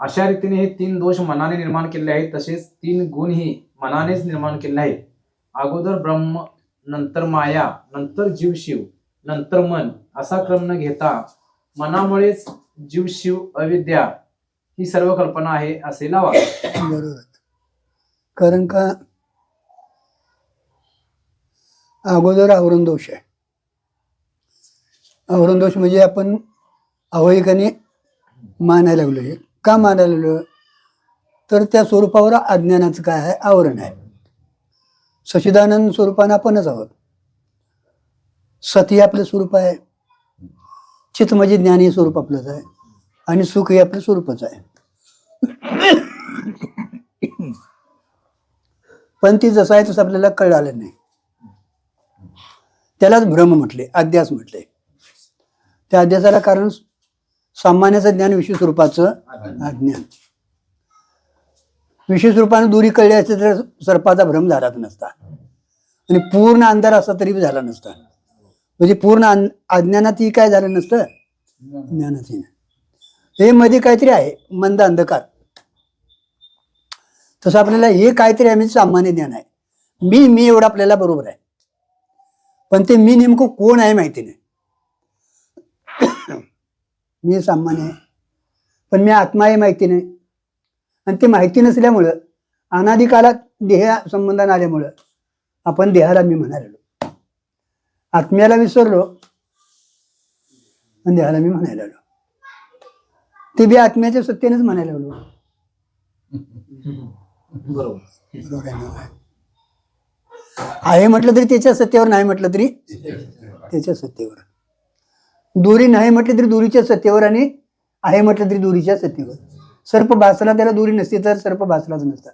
अशा रीतीने हे 3 दोष मनाने निर्माण केले आहेत, तसेच 3 गुणही मनानेच निर्माण केले आहेत. अगोदर ब्रह्म, नंतर माया, नंतर जीव शिव, नंतर मन असा क्रम न घेता मनामुळेच जीव शिव अविद्या ही सर्व कल्पना आहे असे लावा. बरोबर. कारण का अगोदर आवरण दोष आहे. आवरण दोष म्हणजे आपण अवयकाने मानायला लागलो. का मानायला लागलो? तर त्या स्वरूपावर अज्ञानाचं काय आहे? आवरण आहे. सच्चिदानंद स्वरूपानं आपणच आहोत. सत हे आपलं स्वरूप आहे, चित म्हणजे ज्ञान हे स्वरूप आपलंच आहे, आणि सुख हे आपलं स्वरूपच आहे. पण ती जसं आहे तसं आपल्याला कळालं नाही. त्यालाच भ्रम म्हटले, अध्यास म्हटले. त्या अध्यासाला कारण सामान्याचं ज्ञान, विषय स्वरूपाचं अज्ञान. विषय स्वरूपानं दुरी कळली असते तर सर्पाचा भ्रम झालाच नसता, आणि पूर्ण अंधार असा तरी झाला नसता. म्हणजे पूर्ण अज्ञानातही काय झालं नसतं, ज्ञानातही नाही. हे मध्ये काहीतरी आहे, मंद अंधकार. तसं आपल्याला हे काहीतरी आहे, म्हणजे सामान्य ज्ञान आहे. मी एवढं आपल्याला बरोबर आहे, पण ते मी नेमकं कोण आहे माहिती नाही. मी सामान्य आहे, पण मी आत्मा आहे माहिती नाही. आणि ते माहिती नसल्यामुळं, अनादिकालात देह संबंधान आल्यामुळं आपण देहाला मी म्हणायला लागलो. आत्म्याला विसरलो आणि देहाला मी म्हणायला लागलो. ते बी आत्म्याच्या सत्तेनेच म्हणायला लागलो. बरोबर आहे म्हटलं तरी त्याच्या सत्तेवर, नाही म्हटलं तरी त्याच्या सत्तेवर. दुरी नाही म्हटली तरी दुरीच्या सत्तेवर, आणि आहे म्हटलं तरी दुरीच्या सत्तेवर. सर्प भासला त्याला दुरी नसती तर सर्प भासलाच नसता.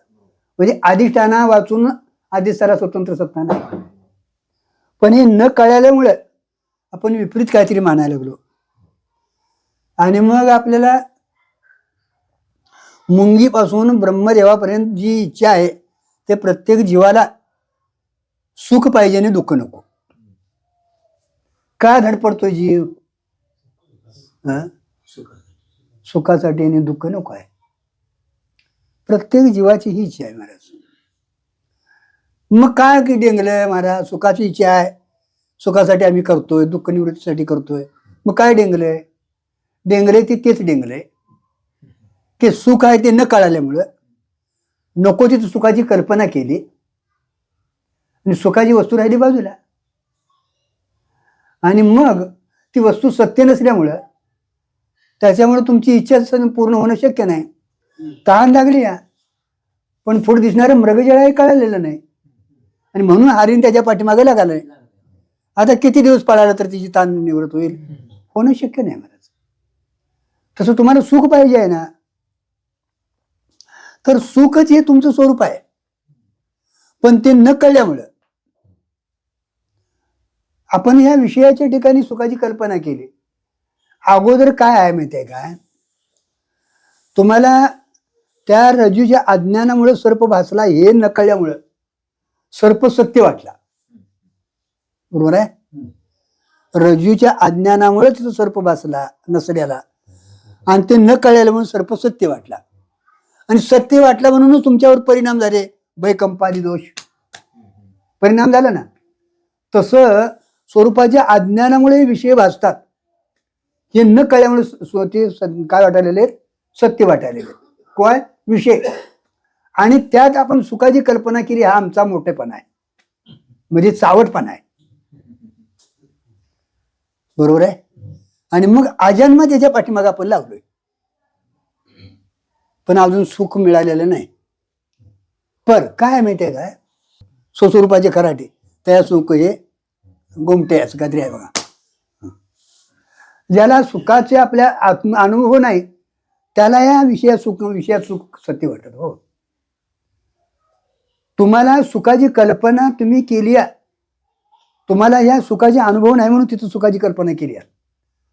म्हणजे अधिष्ठाना वाचून अधिष्ठाना स्वतंत्र सत्ता नाही. पण हे न कळल्यामुळे आपण विपरीत काहीतरी मानायला लागलो, आणि मग आपल्याला मुंगीपासून ब्रह्मदेवापर्यंत जी इच्छा आहे ते प्रत्येक जीवाला सुख पाहिजे आणि दुःख नको. का धडपडतोय जीव? सुखासाठी, आणि दुःख नको आहे. प्रत्येक जीवाची ही इच्छा आहे महाराज. मग काय की डेंगलंय महाराज? सुखाची इच्छा आहे, सुखासाठी आम्ही करतोय, दुःख निवृत्तीसाठी करतोय. मग काय डेंगलंय? डेंगले तेच डेंगलंय की सुख आहे ते न कळाल्यामुळं नको ती सुखाची कल्पना केली, आणि सुखाची वस्तू राहिली बाजूला. आणि मग ती वस्तू सत्य नसल्यामुळं त्याच्यामुळे तुमची इच्छा पूर्ण होणं शक्य नाही. तहान लागली या, पण पुढे दिसणारं मृगजळ कळालेलं नाही, आणि म्हणून हरीण त्याच्या पाठीमागे लागलाय. आता किती दिवस पळाला तर तिची ताण निवृत्त होईल? होणं शक्य नाही महाराज. तसं तुम्हाला सुख पाहिजे आहे ना, तर सुखच हे तुमचं स्वरूप आहे. पण ते न कळल्यामुळं आपण या विषयाच्या ठिकाणी सुखाची कल्पना केली. अगोदर काय आहे माहिती आहे काय? तुम्हाला त्या रज्जूच्या अज्ञानामुळे सर्प भासला हे न कळल्यामुळं सर्प सत्य वाटला. बरोबर आहे? रज्जूच्या अज्ञानामुळे तिथं सर्प भासला नसल्याला, आणि ते न कळलेलं म्हणून सर्प सत्य वाटला. आणि सत्य वाटला म्हणूनच तुमच्यावर परिणाम झाले, भयकंपादी दोष परिणाम झाला ना. तसं स्वरूपाच्या अज्ञानामुळे विषय भासतात, हे न कळल्यामुळे ते काय वाटायले? सत्य वाटायले. काय विषय? आणि त्यात आपण सुखाची कल्पना केली. हा आमचा मोठेपणा आहे, म्हणजे चावटपणा आहे. बरोबर आहे? आणि मग अजन्म त्याच्या पाठीमागे आपण लागलोय, पण अजून सुख मिळालेलं नाही. पर काय माहितीये काय? स्वस्वरूपाचे खराटे त्या सुख हे गोमटे असं काहीतरी आहे बघा. ज्याला सुखाचे आपल्या अनुभव नाही त्याला या विषयात सुख सत्य वाटत. हो, तुम्हाला सुखाची कल्पना तुम्ही केली आहे, तुम्हाला या सुखाचे अनुभव नाही म्हणून तिथं सुखाची कल्पना केली आहे,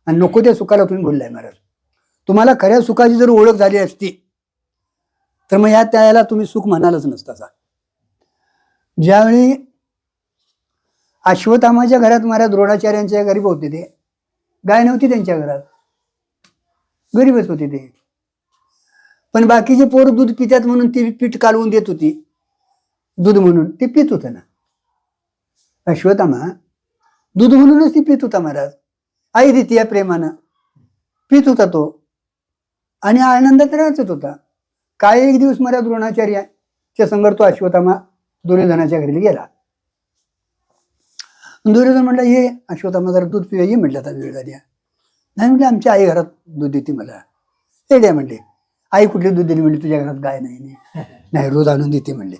आणि नको त्या सुखाला तुम्ही बोललाय महाराज. तुम्हाला खऱ्या सुखाची जर ओळख झाली असती तर मग त्याला तुम्ही सुख म्हणालच नसता. ज्यावेळी अश्वत्थामाच्या घरात महाराज द्रोणाचार्यांच्या गरीब होते, ते गाय नव्हती त्यांच्या घरात, गरीबच होते ते. पण बाकीचे पोरं दूध पितात म्हणून ती पीठ कालवून देत होती दूध म्हणून, ते पित होतं ना. अश्वत्थामा दूध म्हणूनच ती पित होता महाराज. आई देते या प्रेमानं पित होता तो आणि आनंदात राहत होता. काय एक दिवस महाराज द्रोणाचार्याच्या संग तो अश्वत्थामा दुर्योधनाच्या घरी गेला. दुर्योधन म्हटलं ये अश्वत्थामा जरा दूध पिऊया, ये म्हटलं आता वेळ झाली. नाही म्हटलं आमची आई घरात दूध देते मला. ते द्या म्हणले. आई कुठली दूध दिली म्हणली, तुझ्या घरात गाय नाही रोज आणून देते म्हणले.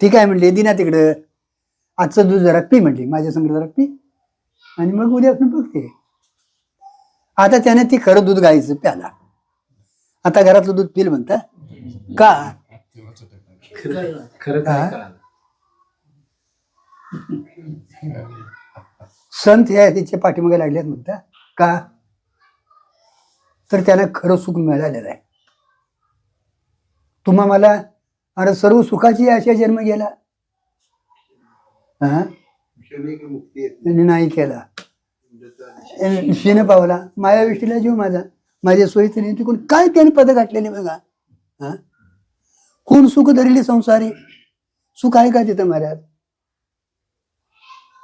ती काय म्हणली, दिना तिकडं आजचं दूध जरा पी म्हणली, माझ्या संग जरा पी आणि मग उद्यापासून बघते. आता त्याने ती खरं दूध गायचं प्याला. आता घरातलं दूध पिल म्हणता का? खरं काय कळालं? संत हे तिच्या पाठीमागे लागलेत म्हणता का? तर त्यांना खरं सुख मिळालेलं आहे. तुम्हा मला अरे सर्व सुखाची आशा जन्म गेला, नाही केला, शिन पावला माया विष्टीला जीव माझा, माझ्या सोयीचं नाही तिकडून काय त्याने पद गाठलेले बघा. हा, कोण सुख धरले संसारी, सुख आहे का तिथं महाराज?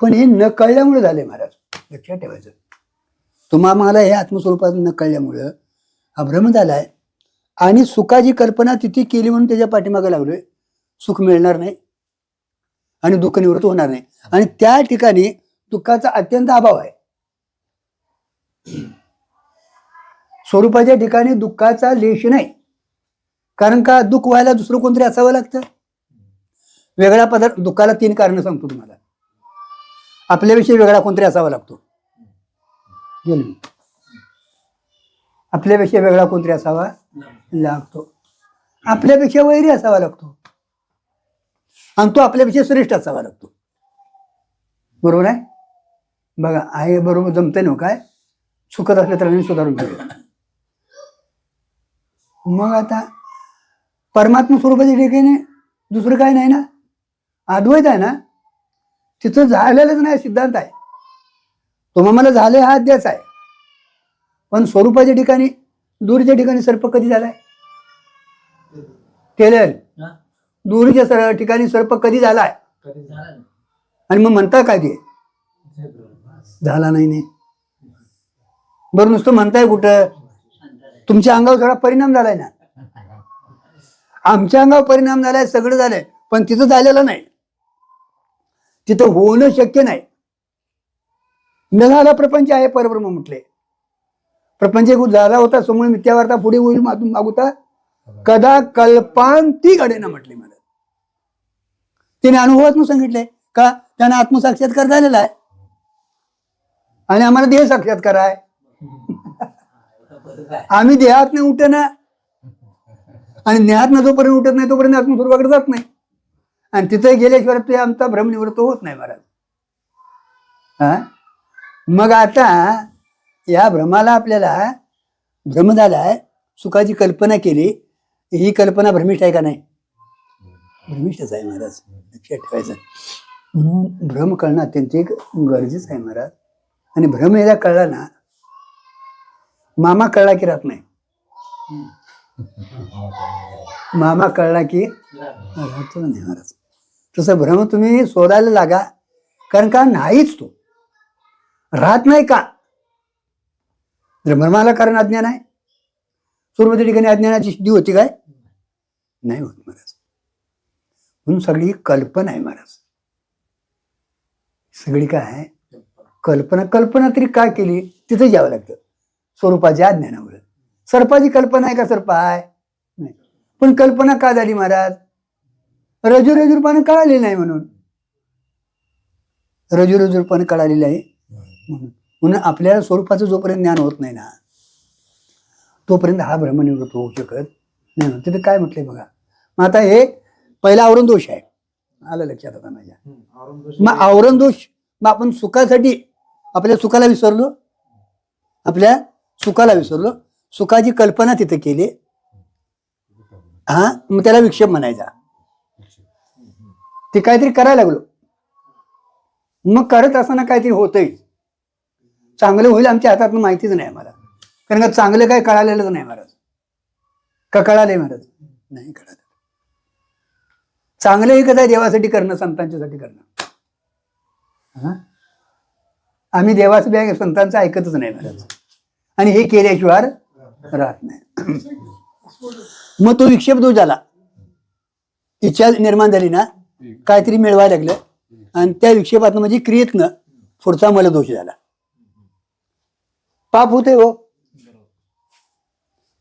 पण हे न कळल्यामुळे झाले महाराज, लक्षात ठेवायचं. तुम्हा मला हे आत्मस्वरूपात न कळल्यामुळं हा भ्रम झालाय आणि सुखाची कल्पना तिथे केली म्हणून त्याच्या पाठीमागे लागलोय. सुख मिळणार नाही आणि दुःख निवृत्त होणार नाही आणि त्या ठिकाणी दुःखाचा अत्यंत अभाव आहे. स्वरूपाच्या ठिकाणी दुःखाचा लेश नाही. कारण का? दुःख व्हायला दुसरं कोणतरी असावं लागतं. वेगळा पदार्थ, दुःखाला 3 कारणं सांगतो तुम्हाला. आपल्याविषयी वेगळा कोणतरी असावा लागतो, आपल्यापेक्षा वेगळा कोणतरी असावा लागतो, आपल्यापेक्षा वैरी असावा लागतो आणि तो आपल्यापेक्षा श्रेष्ठ असावा लागतो. बरोबर आहे? बघा आहे बरोबर, जमते ना काय? चुकत असले तर मी सुधारून घेऊ. मग आता परमात्मा स्वरूपाच्या ठिकाणी दुसरं काय नाही ना, अद्वैत आहे ना, तिथं झालेलंच नाही सिद्धांत आहे. तुम्हा मला झाले हा अध्यास आहे. पण स्वरूपाच्या ठिकाणी दूरच्या ठिकाणी सर्प कधी झालाय? केलेल दूरच्या ठिकाणी सर्प कधी झालाय? आणि मग म्हणता काय ते झाला नाही? बरं नुसतं म्हणताय कुठं? तुमच्या अंगावर थोडा परिणाम झालाय ना. आमच्या अंगावर परिणाम झालाय, सगळं झालंय, पण तिथं झालेलं नाही. तिथं होणं शक्य नाही. न झाला प्रपंच आहे परब्रह्म म्हटले. प्रपंच झाला होता समूळ मिथ्यावार्ता पुढे होईल मागुता कदा कल्पांती घडेना म्हटले. मला तिने अनुभवातून सांगितले का? त्याने आत्मसाक्षात्कार झालेला आहे आणि आम्हाला देह साक्षात्कार आहे. आम्ही देहात नाही उठे ना, आणि देहात न जोपर्यंत उठत नाही तोपर्यंत आत्मस्वरूपाकडे जात नाही. आणि तिथे गेल्याशिवाय ते आमचा भ्रमनिवृत्त होत नाही महाराज. हा, मग आता या भ्रमाला आपल्याला भ्रम झालाय, सुखाची कल्पना केली, ही कल्पना भ्रमिष्ठ आहे का नाही? भ्रमिष्ठच आहे महाराज, लक्षात ठेवायचं. म्हणून भ्रम कळणं अत्यंत गरजेचं आहे महाराज. आणि भ्रम एकदा कळला ना, मामा कळला की राहत नाही. मामा कळला की राहतो नाही महाराज. तसं भ्रम तुम्ही शोधायला लागा. कारण का नाहीच, तो राहत नाही का? जर भ्रमाला कारण अज्ञान आहे, सुरुवाती ठिकाणी अज्ञानाची सिद्धी होती काय? नाही होत महाराज. म्हणून सगळी कल्पना आहे महाराज. सगळी काय आहे? कल्पना. कल्पना तरी काय केली? तिथे जावं लागतं स्वरूपाच्या अज्ञानामुळे. सर्पाची कल्पना आहे का सर्प आहे? नाही. पण कल्पना का झाली महाराज? रजुरजूरपणे कळाली नाही म्हणून. रजुरजूरपणे कळालेलं आहे म्हणून आपल्याला स्वरूपाचं जोपर्यंत ज्ञान होत नाही ना, तोपर्यंत हा भ्रमनिवृत्त होऊ शकत नाही. तिथे काय म्हटलंय बघा. मग आता हे पहिला आवरण दोष आहे, आलं लक्षात आता माझ्या. मग आवरण दोष, मग आपण सुखासाठी आपल्या सुखाला विसरलो, आपल्या सुखाला विसरलो, सुखाची कल्पना तिथे केली. हा, मग त्याला विक्षेप म्हणायचा. ते काहीतरी करायला लागलो, मग करत असताना काहीतरी होतंय. चांगलं होईल आमच्या हातात माहितीच नाही आम्हाला, कारण का चांगलं काय कळालेलंच नाही महाराज. का कळाले महाराज? नाही कळालं. चांगलं एक आहे देवासाठी करणं, संतांच्यासाठी करणं. हा, आम्ही देवाचं बॅग संतांचं ऐकतच नाही महाराज, आणि हे केल्याशिवाय राहत नाही. मग तो विक्षेप दोष झाला, इच्छा निर्माण झाली ना, काहीतरी मिळवायला लागलं, आणि त्या विक्षेपातनं म्हणजे क्रियेतनं पुढचा मला दोष झाला. पाप होते हो.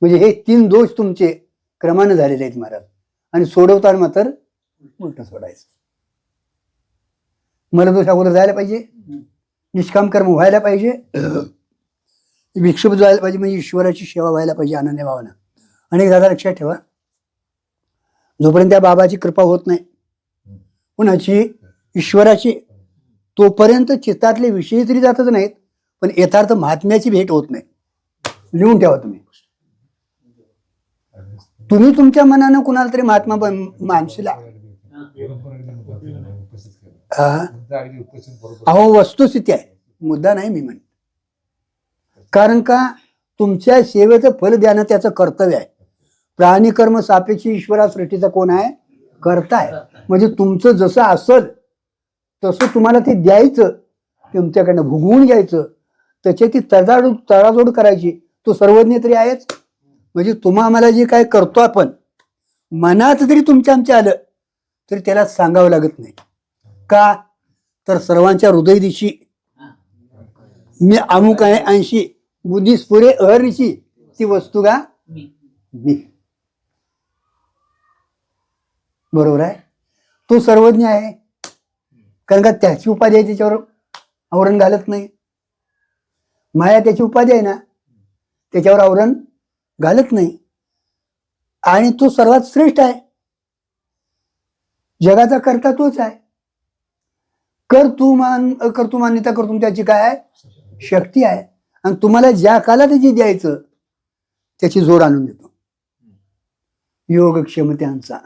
म्हणजे हे 3 दोष तुमचे क्रमानं झालेले आहेत महाराज, आणि सोडवताना मात्र उलट सोडायचं. मला दोष अगोदर जायला पाहिजे, निष्काम कर्म व्हायला पाहिजे, विक्षेप जायला पाहिजे, म्हणजे ईश्वराची सेवा व्हायला पाहिजे आनंदी भावानं. आणि दादा लक्षात ठेवा, जोपर्यंत त्या बाबाची कृपा होत नाही, कुणाची, ईश्वराची, तोपर्यंत चित्तातले विषय तरी जातच नाहीत, पण यथार्थ महात्म्याची भेट होत नाही. लिहून ठेवा तुम्ही. तुम्ही तुमच्या मनानं कुणाला तरी महात्मा माणसाला, अहो वस्तुस्थिती आहे, मुद्दा नाही मी म्हणत. कारण का तुमच्या सेवेचं फल द्यानं त्याचं कर्तव्य आहे. प्राणी कर्म सापेक्ष ईश्वरा सृष्टीचा कोण आहे? कर्ता आहे. म्हणजे तुमचं जसं असल तसं तुम्हाला ते द्यायचं, तुमच्याकडनं भुगवून घ्यायचं, त्याची ती तडाजोड करायची. तो सर्वज्ञ तरी आहेच. म्हणजे तुम्हा आम्हाला जे काय करतो आपण, मनात जरी तुमच्या आमच्या आलं तरी त्याला सांगावं लागत नाही. का तर सर्वांच्या हृदयदिशी मी अमुक आहे, 80 बुद्धी स्फुरे अहर्निशी ती वस्तू का मी. बरोबर आहे. तो सर्वज्ञ आहे, कारण का त्याची उपाधी आहे, त्याच्यावर आवरण घालत नाही. माया त्याची उपाधी आहे ना, त्याच्यावर आवरण घालत नाही. आणि तो सर्वात श्रेष्ठ आहे, जगाचा करता तोच आहे. कर्तुमान्यता करतून त्याची काय आहे? शक्ती आहे. आणि तुम्हाला ज्या कालात जे द्यायचं त्याची जोड आणून देतो. योग क्षमत्यांचा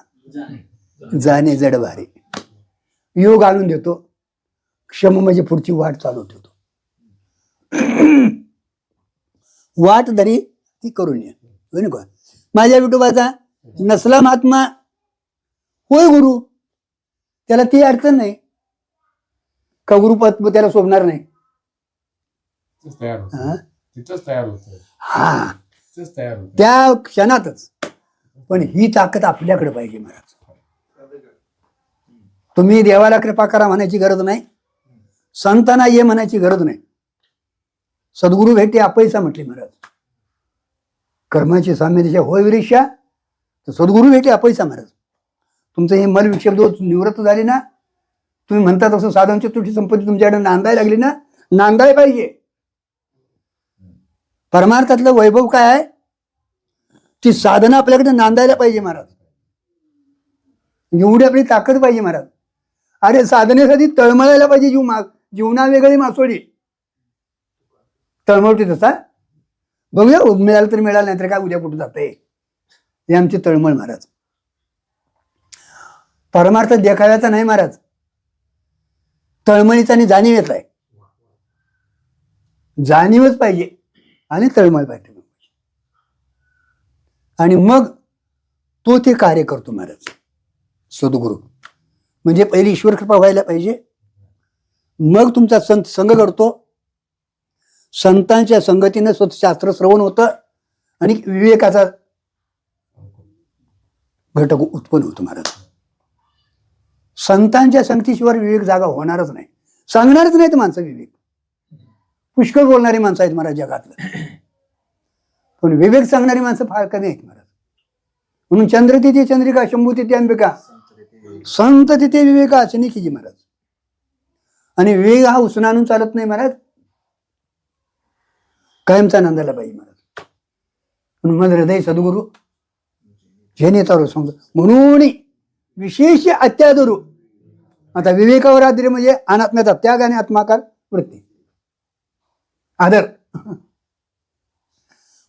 जाणे जड भारी. योग आणून देतो, क्षम म्हणजे पुढची वाट चालू ठेवतो. वाट तरी ती करून ये. का माझ्या विठोबाचा नसला महात्मा होय गुरु, त्याला ती अडचण नाही का गुरुपद त्याला शोभणार नाही. हा, त्या क्षणातच. पण ही ताकद आपल्याकडे पाहिजे महाराज. तुम्ही देवाला कृपा करा म्हणायची गरज नाही, संतांना ये म्हणायची गरज नाही. सद्गुरु भेटे अपैसा म्हटले महाराज. कर्माची साम्य दिशा होय विरेषा, तर सद्गुरु भेटे अपैसा महाराज. तुमचं हे मल विक्षेप दोष निवृत्त झाले ना, तुम्ही म्हणता तसं साधनची तुझी संपत्ती तुमच्याकडे नांदायला लागली ना, नांदायला पाहिजे. परमार्थातलं वैभव काय आहे? ती साधना आपल्याकडे नांदायला पाहिजे महाराज. एवढी आपली ताकद पाहिजे महाराज. अरे साधनेसाठी तळमळायला पाहिजे. जीवना वेगळी मासोळी तळमळते तसा. बघूया मिळालं तर मिळालं, नाही तर काय उद्या कुठं जातंय, हे आमची तळमळ महाराज. परमार्थ देखाव्याचा नाही महाराज, तळमळीचा आणि जाणीवेचा आहे. जाणीवच पाहिजे आणि तळमळ पाहिजे, आणि मग तो ते कार्य करतो महाराज. सद्गुरु म्हणजे पहिली ईश्वर कृपा व्हायला पाहिजे, मग तुमचा संत संग करतो. संतांच्या संगतीनं शास्त्र श्रवण होतं आणि विवेकाचा घटक उत्पन्न होतो महाराज. संतांच्या संगतीशिवाय विवेक जागा होणारच नाही, सांगणारच नाहीत माणसं विवेक. पुष्कळ बोलणारी माणसं आहेत महाराज जगातलं, पण विवेक सांगणारी माणसं फार कमी आहेत महाराज. म्हणून चंद्र तिथे चंद्रिका, शंभू तिथे अंबिका, संत तिथे विवेका असणे की महाराज. आणि विवेक हा उसना आणून चालत नाही महाराज, कायमचा आनंदाला पाहिजे महाराज. म्हणून मग हृदय सद्गुरु जेने तारो सांग म्हणून विशेष अत्यादरू. आता विवेकावर आदर म्हणजे अनात्म्याचा त्याग आणि आत्माकार वृत्ती आदर,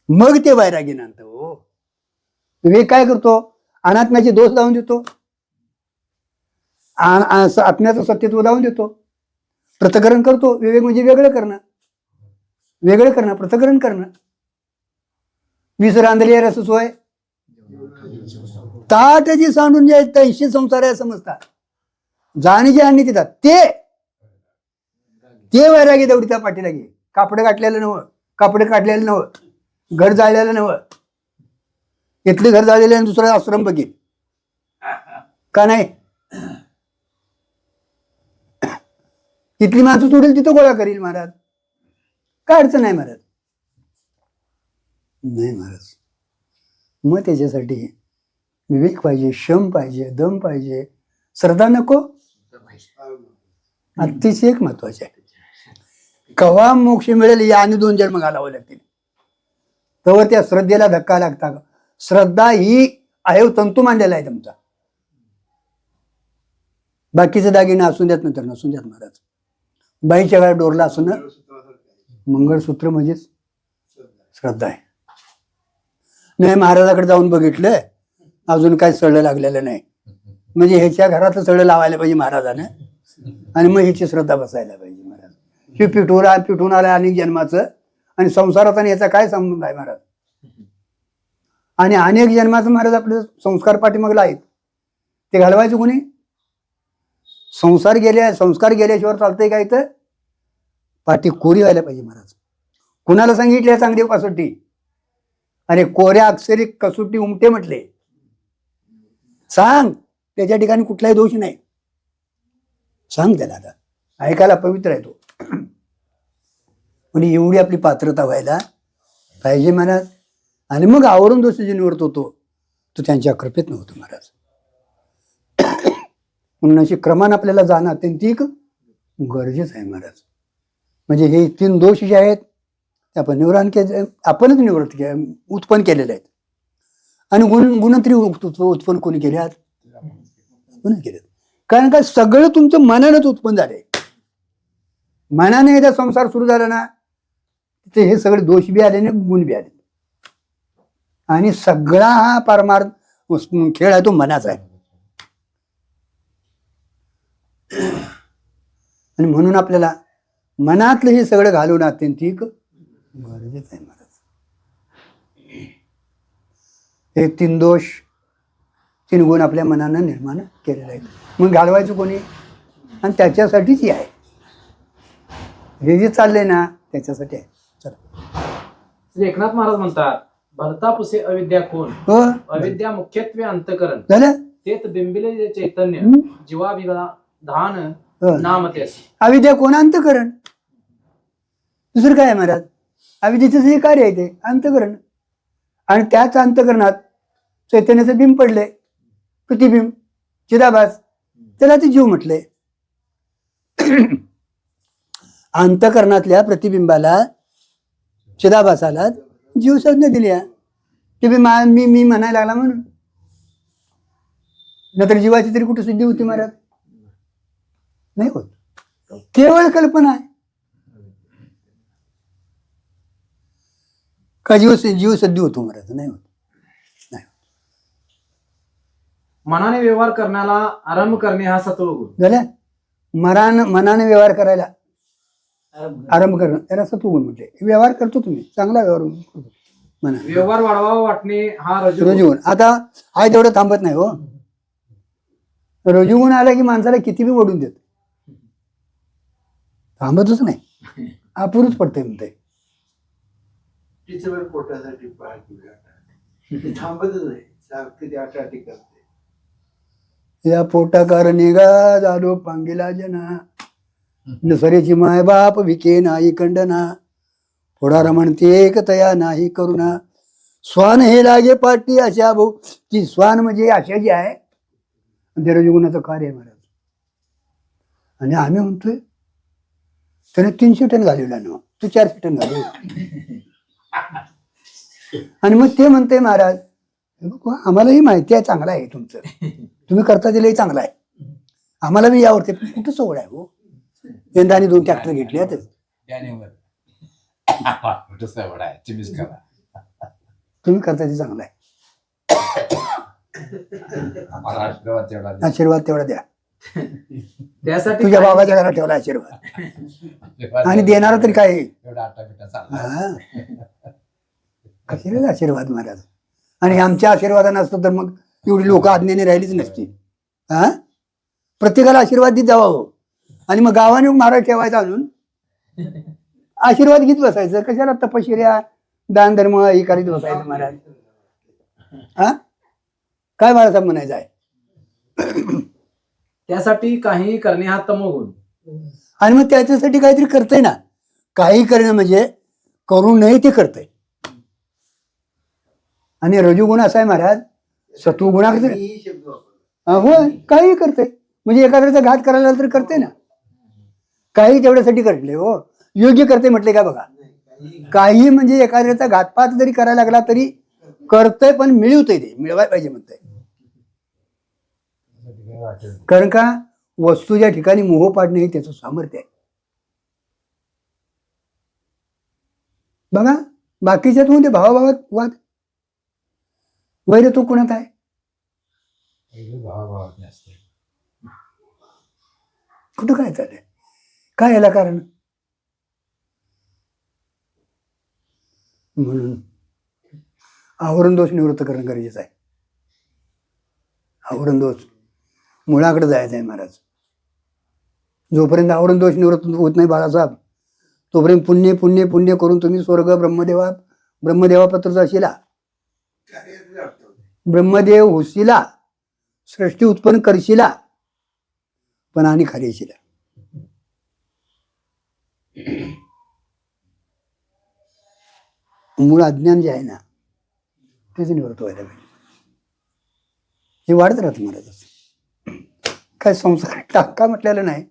मग ते वैराग्य नांदत. हो, विवेक काय करतो? अनात्म्याचे दोष लावून देतो, आत्म्याचं सत्यत्व लावून देतो, पृथक्करण करतो. विवेक म्हणजे वेगळं करणं, वेगळं करणं, पृथक्करण करणं. विष रांधली रस सोय ताटाची सांडून जे 83 संसार आहे समजतात जाणीचे आणि तिथं ते वैरागी तेवढी त्या पाठीला घे. कापड काढलेलं नव्ह, कापड काढलेलं नव्ह, घर जाळलेलं नव्ह. इथले घर जाळलेले आणि दुसरा आश्रम बघेल का नाही. इथली माणसं सोडेल तिथं गोळा करील महाराज. काय अडचण आहे महाराज. नाही महाराज. मग त्याच्यासाठी विवेक पाहिजे, श्रम पाहिजे, दम पाहिजे, श्रद्धा नको. अतिशय एक महत्वाचे आहे. कवा मोक्ष मिळेल या आणि 2 जन्म घालावे लागतील तेव्हा त्या श्रद्धेला धक्का लागता. श्रद्धा ही आहे तंतू मांडलेला आहे तुमचा. बाकीचे दागिने असून द्यात नंतर नसून द्यात महाराज. बाईच्या गळ्यात डोरला असून मंगळसूत्र म्हणजेच श्रद्धा आहे. नाही महाराजाकडे जाऊन बघितलं अजून काय सळ लागलेलं नाही म्हणजे ह्याच्या घरात सळ लावायला पाहिजे महाराजानं आणि मग ह्याची श्रद्धा बसायला पाहिजे महाराज. हे पिठून आलं अनेक जन्माचं आणि संसारात आणि याचा काय संबंध आहे महाराज. आणि अनेक जन्माचं महाराज आपले संस्कार पाठीमागला आहेत ते घालवायचं कोणी. संस्कार गेल्याशिवाय चालतंय काय तर पाठी कोरी व्हायला पाहिजे महाराज. कुणाला सांगितले चांगली कसोटी. अरे कोऱ्या अक्षरी कसोटी उमटे म्हटले. सांग त्याच्या ठिकाणी कुठलाही दोष नाही. सांग त्याला आता ऐकायला पवित्र आहे तो. म्हणजे एवढी आपली पात्रता व्हायला पाहिजे महाराज. आणि मग आवरून दोष जे निवडत होतो तो त्यांच्या कृपेत नव्हतो महाराज. म्हणून अशी क्रमानं आपल्याला जाणं अत्यंतिक गरजेचं आहे महाराज. म्हणजे हे 3 दोष जे आहेत ते आपण आपणच उत्पन्न केलेले आहेत. आणि गुणत्री उत्पन्न कोणी केले आहेत. कोणी केले. कारण का सगळं तुमचं मनानंच उत्पन्न झालंय. मनाने एकदा संसार सुरू झाला ना ते हे सगळे दोष बी आले आणि गुण बी आले. आणि सगळा हा पारमार्थ खेळ आहे तो मनाचा आहे. आणि म्हणून आपल्याला मनातलं हे सगळं घालून अत्यंतिक गरजेचं आहे महाराज. हे 3 दोष 3 गुण आपल्या मनानं निर्माण केलेले आहेत. मग घालवायचं कोणी. आणि त्याच्यासाठीच हे आहे. हे जे चाललंय ना त्याच्यासाठी आहे. चला एकनाथ महाराज म्हणतात भरता पुसे अविद्या कोण. हो अविद्या मुख्यत्वे अंतकरण झालं. तेच बिंबिले चैतन्य जीवा धान नाम तेच. अविद्या कोण अंतकरण. दुसरं काय आहे महाराज. अविद्येचं जे कार्य आहे ते अंतकरण. आणि त्याच अंतकरणात चैतन्याचं बिंब पडले प्रतिबिंब चिदाभास त्याला ते जीव म्हटले. अंतकरणातल्या प्रतिबिंबाला चिदाभासाला जीव संज्ञा दिली आहे की मी म्हणायला लागला म्हणून. नंतर जीवाची तरी कुठे सिद्धी होती महाराज. नाही होत. केवळ कल्पना आहे. का जीव सिद्धी होतो महाराज. नाही होत. नाही मनाने व्यवहार करण्याला आरंभ करणे हा सत्वगुण झालं. मनाने व्यवहार करायला आरंभ करणं त्याला सत्वगुण म्हटले. व्यवहार करतो तुम्ही चांगला व्यवहार करतो. म्हणा व्यवहार वाढवावा वाटणे हा रजोगुण. आता हा तेवढं थांबत नाही हो. रजोगुण आला की माणसाला किती बी ओढून देत. थांबतच नाही. अपुरूच पडतंय म्हणते. पोटासाठी थांबतच नाही. सारखं ते आटाटी करते. या पोटाकार निघा झालो पांगिला जना नसरेची माय बाप विके नाही खंडना फोडारा म्हणते एक तया नाही करुणा स्वान हे लागे पाटी अशा भाऊ. ती स्वान म्हणजे आशा जी आहे ते रजोगुणाचं कार्य आहे महाराज. आणि आम्ही म्हणतोय त्याने 300 टन घालवला ना तू 400 टन घालव. आणि मग ते म्हणते महाराज आम्हालाही माहिती आहे चांगला आहे तुमचं तुम्ही करता दिलंही चांगला आहे आम्हाला बी यावरती कुठं सवड आहे हो. यंदा आणि 2 ट्रॅक्टर घेतले तुम्ही करता ते चांगला आहे. आशीर्वाद तेवढा द्या. त्यासाठी तुझ्या बाबाच्या घरात ठेवला आशीर्वाद. आणि देणारा तरी काय कशाला आशीर्वाद महाराज. आणि आमच्या आशीर्वादानं असतं तर मग एवढी लोक आज्ञेने राहिलीच नसती. हा, प्रत्येकाला आशीर्वाद देत जावा हो. आणि मग गावाने महाराज ठेवायचा आणून आशीर्वाद घेत बसायचं. कशाला तपश्चर्या दान धर्म हे करीत बसायचं महाराज. हा, काय बाळासाहेब म्हणायचं आहे? त्यासाठी काही करणे हा तमोगुण. आणि मग त्याच्यासाठी काहीतरी करतंय ना. काही करणं म्हणजे करू नये ते करतंय. आणि रजोगुण असा आहे महाराज, सत्वगुणाकडे ही शब्द वापरला. होय काही करते. म्हणजे एखाद्याचा घात करायला तर करते ना. काही तेवढ्यासाठी करते हो. योग्य करते म्हटले का बघा. काही म्हणजे एखाद्याचा घातपात जरी करायला लागला तरी करतंय, पण मिळवतंय, ते मिळवायला पाहिजे म्हणतंय. कारण का वस्तूच्या ठिकाणी मोह पाडणे हे त्याचं सामर्थ्य आहे. बघा बाकीच्यात म्हणजे भावाभावात वाद वैर तो कोणात आहे? कुठं काय चाललंय? काय याला कारण? म्हणून आवरण दोष निवृत्त करणं गरजेचं आहे. आवरण दोष मुळाकडे जायचं आहे महाराज. जोपर्यंत आवरण दोष निवृत्त होत नाही बाळासाहेब, तोपर्यंत पुण्य पुण्य पुण्य करून तुम्ही स्वर्ग ब्रह्मदेवापत्र जाशीला, कार्याचा अर्थ होतो. ब्रह्मदेव होशीला, सृष्टी उत्पन्न करशीला, पण आणि खाली येशीला. मूळ अज्ञान जे आहे ना तेच निवृत्त व्हायला पाहिजे. हे वाढत राहतं महाराज. काय संसार टाका म्हटलेलं नाही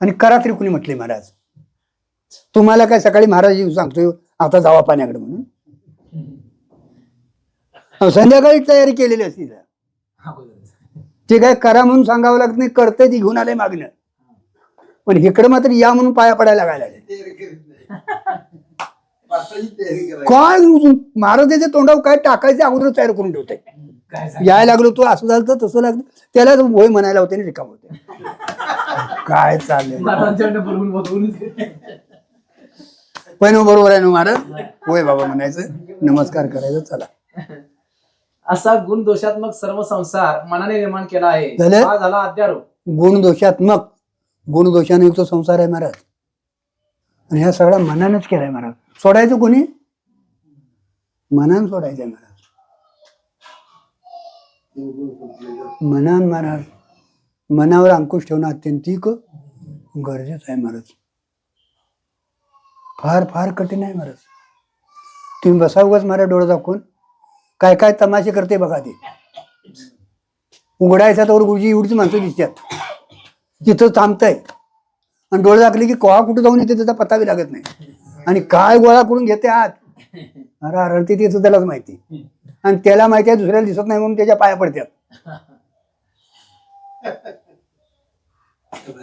आणि करा तरी कुणी म्हटले महाराज. तुम्हाला काय सकाळी महाराज येऊन सांगतोय आता जावा पाण्याकडे म्हणून? संध्याकाळी तयारी केलेली असती. ते काय करा म्हणून सांगावं लागत नाही, करते ती घेऊन आले मागणं. पण इकडं मात्र या म्हणून पाया पडायला लागायला लागले. तयारी करीत नाही. पात्राची तयारी करायची. काय महाराजाच्या तोंडावर काय टाकायचं अगोदर तयार करून ठेवते. यायला लागलो तू असं झालं तर तसं लागलं, त्याला होय म्हणायला होते आणि रिकाम होते. काय चाललंय पण बरोबर आहे ना महाराज. होय बाबा म्हणायचं, नमस्कार करायचं, चला. असा गुण दोषात्मक सर्व संसार मनाने निर्माण केला आहे. झालं? हा झाला अध्यारोप. गुणदोषात्मक गुणदोषाने युक्त संसार आहे महाराज. आणि ह्या सगळा मनानच केलाय महाराज. सोडायचं कोणी? मनान सोडायचंय महाराज. मनान महाराज. मनावर अंकुश ठेवणं अत्यंतिक गरजेचं आहे महाराज. फार फार कठीण आहे महाराज. तुम्ही बसा उगाच महाराज डोळा दाखवून. काय काय तमाशे करते बघा ते. उघडायचा तर गुरुजी एवढीच माणसं दिसतात, तिथं थांबताय आणि डोळे दाखले की कोहा कुठं जाऊन येते त्याचा पत्ता बी लागत नाही. आणि काय गोळा करून घेते आत, अरे रडते तिथं त्यालाच माहिती. आणि त्याला माहिती आहे दुसऱ्याला दिसत नाही म्हणून त्याच्या पाया पडतात.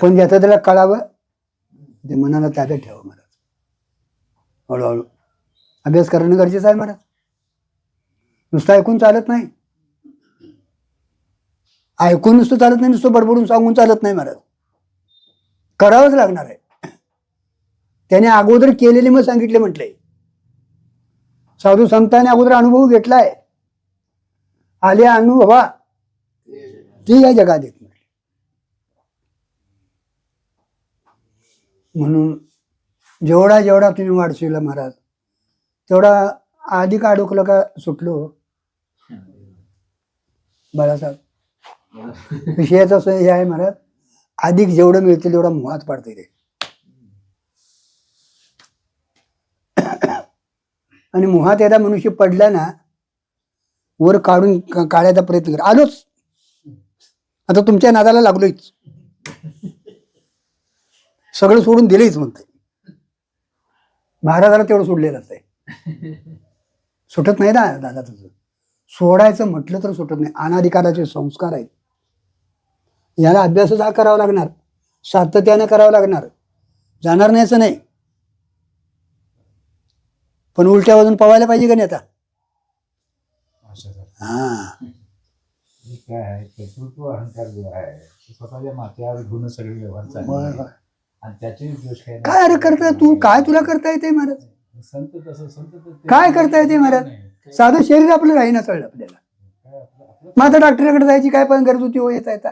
पण ज्याचं त्याला कळावं ते मनाला ताब्यात ठेवावं महाराज. हळूहळू अभ्यास करणं गरजेचं आहे महाराज. नुसतं ऐकून चालत नाही. ऐकून नुसतं चालत नाही, नुसतं बडबडून सांगून चालत नाही महाराज. करावंच लागणार आहे. त्याने अगोदर केलेले मग सांगितले म्हटलंय. साधू संतांनी अगोदर अनुभव घेतलाय. आले अनुभवा ते या जगात येत म्हटले. म्हणून जेवढा जेवढा तुम्ही वाढशिला महाराज तेवढा अधिक अडकलं का सुटलो बाळासाहेब. विषयाचं असं हे आहे महाराज, अधिक जेवढं मिळतील तेवढा मोहात पाडते ते. आणि मोहात एकदा मनुष्य पडला ना, वर काढून काढायचा प्रयत्न कर. आलोच आता तुमच्या नादाला लागलोच, सगळं सोडून दिलेच म्हणते. महाराजाला तेवढं सोडलेलंच आहे. सुटत नाही ना दादा तुझं. सोडायचं म्हटलं तर सुटत नाही. अनाधिकाराचे संस्कार आहेत. याला अभ्यासच हा करावा लागणार, सातत्याने करावं लागणार. जाणार नाही असं नाही, पण उलट्या वाजून पवायला पाहिजे का नाही आता. हा काय आहे, कर्तृत्व अहंकार जो आहे स्वतःच्या माथ्यावर घेऊन सगळे व्यवहार होय, चालले होय. आणि त्याचे दोष काय काय अरे करता तू, काय तुला करता येते महाराज? संत तसं संत तर ते- काय करता येते महाराज? साधं शरीर आपलं राही ना चढलं आपल्याला. काय आपलं मग आता डॉक्टरकडे जायची काय पण गरज होती हो येता येता?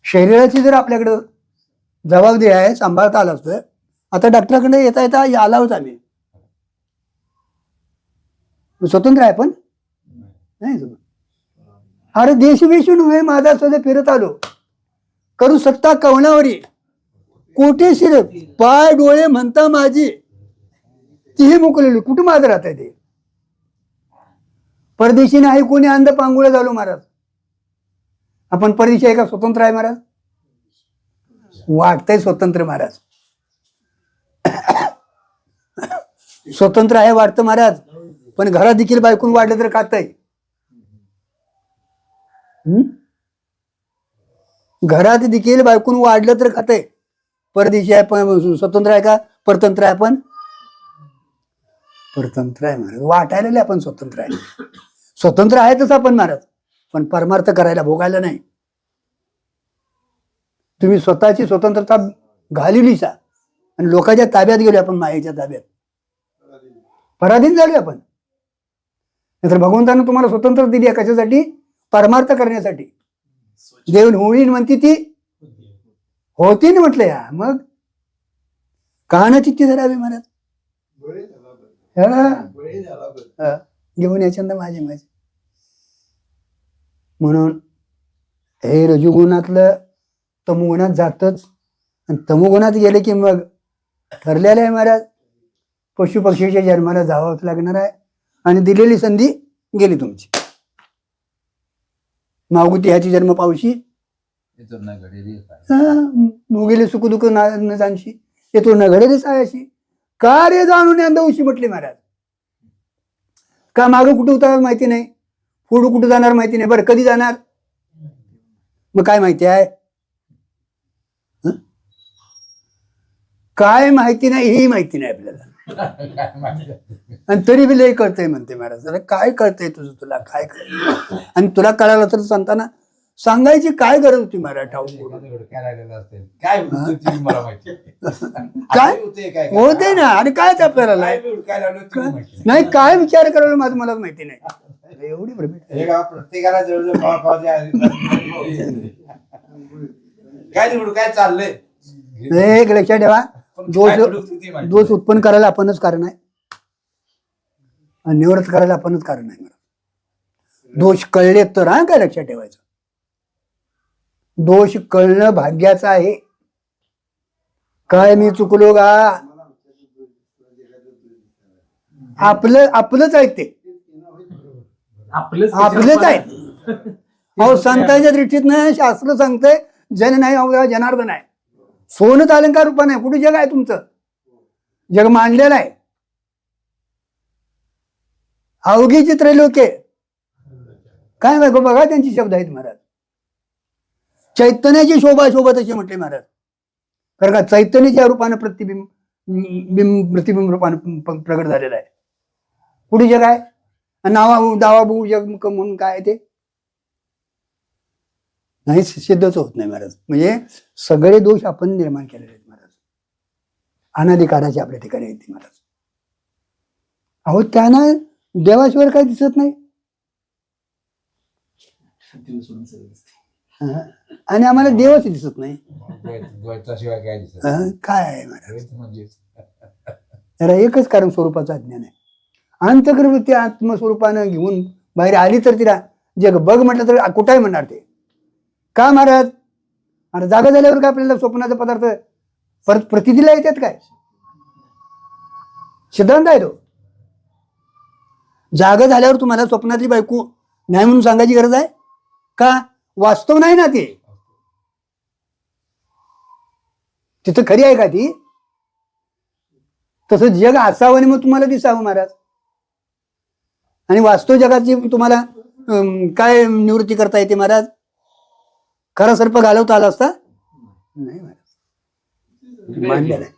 शरीराची जर आपल्याकडे जबाबदारी आहे, सांभाळता आलं असतं, आता डॉक्टरकडे येता येता आला होता आम्ही. स्वतंत्र आहे पण नाही. अरे देशविषयी नव्हे, माझा सध्या फिरत आलो, करू सत्ता कवनावरी, कोठे शिर पाय डोळे म्हणता माझी, तीही मुकलेली, कुठं माझं राहत आहे ते? परदेशी नाही कोणी, अंध पांगुळं झालो महाराज. आपण परदेशी आहे का स्वतंत्र आहे महाराज? वाटतंय स्वतंत्र महाराज, स्वतंत्र आहे वाटतं महाराज, पण घरात देखील बायकून वाढलं तर खात आहे. घरात देखील बायकून वाढलं तर खात आहे. परदेशी आहे पण स्वतंत्र आहे का? परतंत्र आहे आपण, परतंत्र आहे महाराज. वाटायला आपण स्वतंत्र आहे, स्वतंत्र आहेतच आपण महाराज, पण परमार्थ करायला भोगायला नाही. तुम्ही स्वतःची स्वतंत्रता घालवली सा आणि लोकांच्या ताब्यात गेलो आपण, मायेच्या ताब्यात पराधीन झालो आपण. नाहीतर भगवंतानं तुम्हाला स्वतंत्र दिली आहे कशासाठी? परमार्थ करण्यासाठी. देव होळी म्हणती ती होती ना म्हटलं. या मग कहाणं चित्ती धरावी महाराज. घेऊन याच्या माझे माझे म्हणून हे रजुगुणातलं तमोगुणात जातच, आणि तमोगुणात गेले की मग ठरलेलं आहे महाराज, पशु पक्षीच्या जन्माला जावंच लागणार आहे. आणि दिलेली संधी गेली तुमची. मागुती ह्याची जन्म पावशी, मुगेले सुख दुःख न जाणशी, येतो न घडेली सायाशी, कार्य जाणून अंधवशी म्हटले महाराज. का मागं कुठं उतरणार माहिती नाही, पुढं कुठं जाणार माहिती नाही. बरं कधी जाणार मग काय माहिती आहे? काय माहिती नाही, ही माहिती नाही आपल्याला. आणि तरी बी लय कळतंय म्हणते महाराज. अरे काय कळतंय तुझं, तुला काय कळत? आणि तुला कळालं तर सांगताना सांगायची काय गरज होती महाराज? ठाऊक काय होते ना, आणि काय आपल्याला नाही, काय विचार करायला माझं मलाच माहिती नाही. एवढी प्रत्येकाला काय चाललंय एक लक्षात ठेवा, दोष उत्पन्न करायला आपणच कारण आहे आणि निवृत्त करायला आपणच कारण आहे. दोष कळले तर हा, काय लक्षात ठेवायचं, दोष कळणं भाग्याचं आहे. काय मी चुकलो का? आपलंच आहे ते, आपलंच आहे. अहो संतांच्या दृष्टीतनं शास्त्र सांगतंय जन नाही अवघा जनार्दन आहे. सोनच अलंकार रूपा नाही. कुठे जग आहे तुमचं? जग मांडलेलं आहे. अवघी त्रैलोक्य काय बायको बघा, त्यांची शब्द आहेत महाराज. चैतन्याची शोभा शोभा तशी म्हटले महाराज. कारण का चैतन्याच्या रूपानं प्रतिबिंब रूपानं प्रगट झालेला आहे. कुठे जग आहे? नावा दावा बघू जग म्हणून काय ते नाही, सिद्धच होत नाही महाराज. म्हणजे सगळे दोष आपण निर्माण केलेले आहेत महाराज. अनाधिकाराचे आपल्या ठिकाणी आहेत महाराज. अहो त्यांना देवाशिवाय काय दिसत नाही, आणि आम्हाला देवच दिसत नाही. काय आहे महाराज? त्याला एकच कारण स्वरूपाचं अज्ञान आहे. अंतर्वृत्ती आत्मस्वरूपानं घेऊन बाहेर आली तर तिला जग बघ म्हटलं तर कुठं आहे म्हणणार ते? का महाराज? आणि जागा झाल्यावर काय आपल्याला स्वप्नाचा पदार्थ परत प्रतिदिला येतात काय? सिद्धांत आहे तो. जागा झाल्यावर तुम्हाला स्वप्नातली बायको नाही म्हणून सांगायची गरज आहे का? वास्तव नाही ना ते, तिथं खरी आहे का ती? तसं जग असावं आणि मग तुम्हाला दिसावं महाराज. आणि वास्तव जगाची तुम्हाला काय निवृत्ती करता येते महाराज? खरा सर्प घालवता आला असता नाही महाराज, मानलेलं आहे.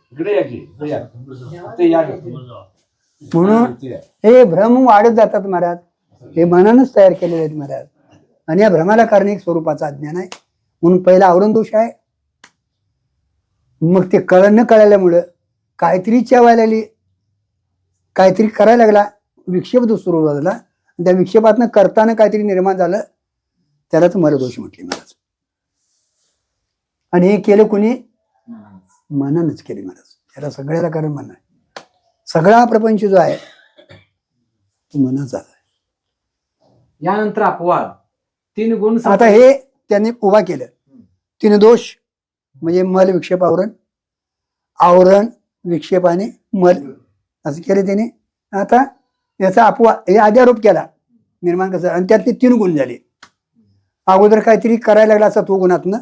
म्हणून हे भ्रम वाढत जातात महाराज. हे मनानच तयार केलेले आहेत महाराज. आणि या भ्रमाला कारण एक स्वरूपाचा अज्ञान आहे. म्हणून पहिला आवरण दोष आहे. मग ते न कळल्यामुळं काहीतरी चेवायला लागली, काहीतरी करायला लागला, विक्षेप सुरू झाला, त्या विक्षेपातनं करताना काहीतरी निर्माण झालं, त्यालाच मलदोष म्हटले महाराज. आणि हे केलं कुणी? मनानच केले महाराज. त्याला सगळ्याला कारण मन आहे. सगळा प्रपंच जो आहे तो मनाचा आहे. यानंतर अपवाद 3 गुण आता हे त्यांनी उभा केलं. 3 दोष म्हणजे मल विक्षेप आवरण, आवरण विक्षेप आणि मल, असं केलं त्याने. आता याचा अपवाद हे आधी आरोप केला निर्माण कसं, आणि त्यातले 3 गुण झाले. अगोदर काहीतरी करायला लागला असं तो गुणातनं,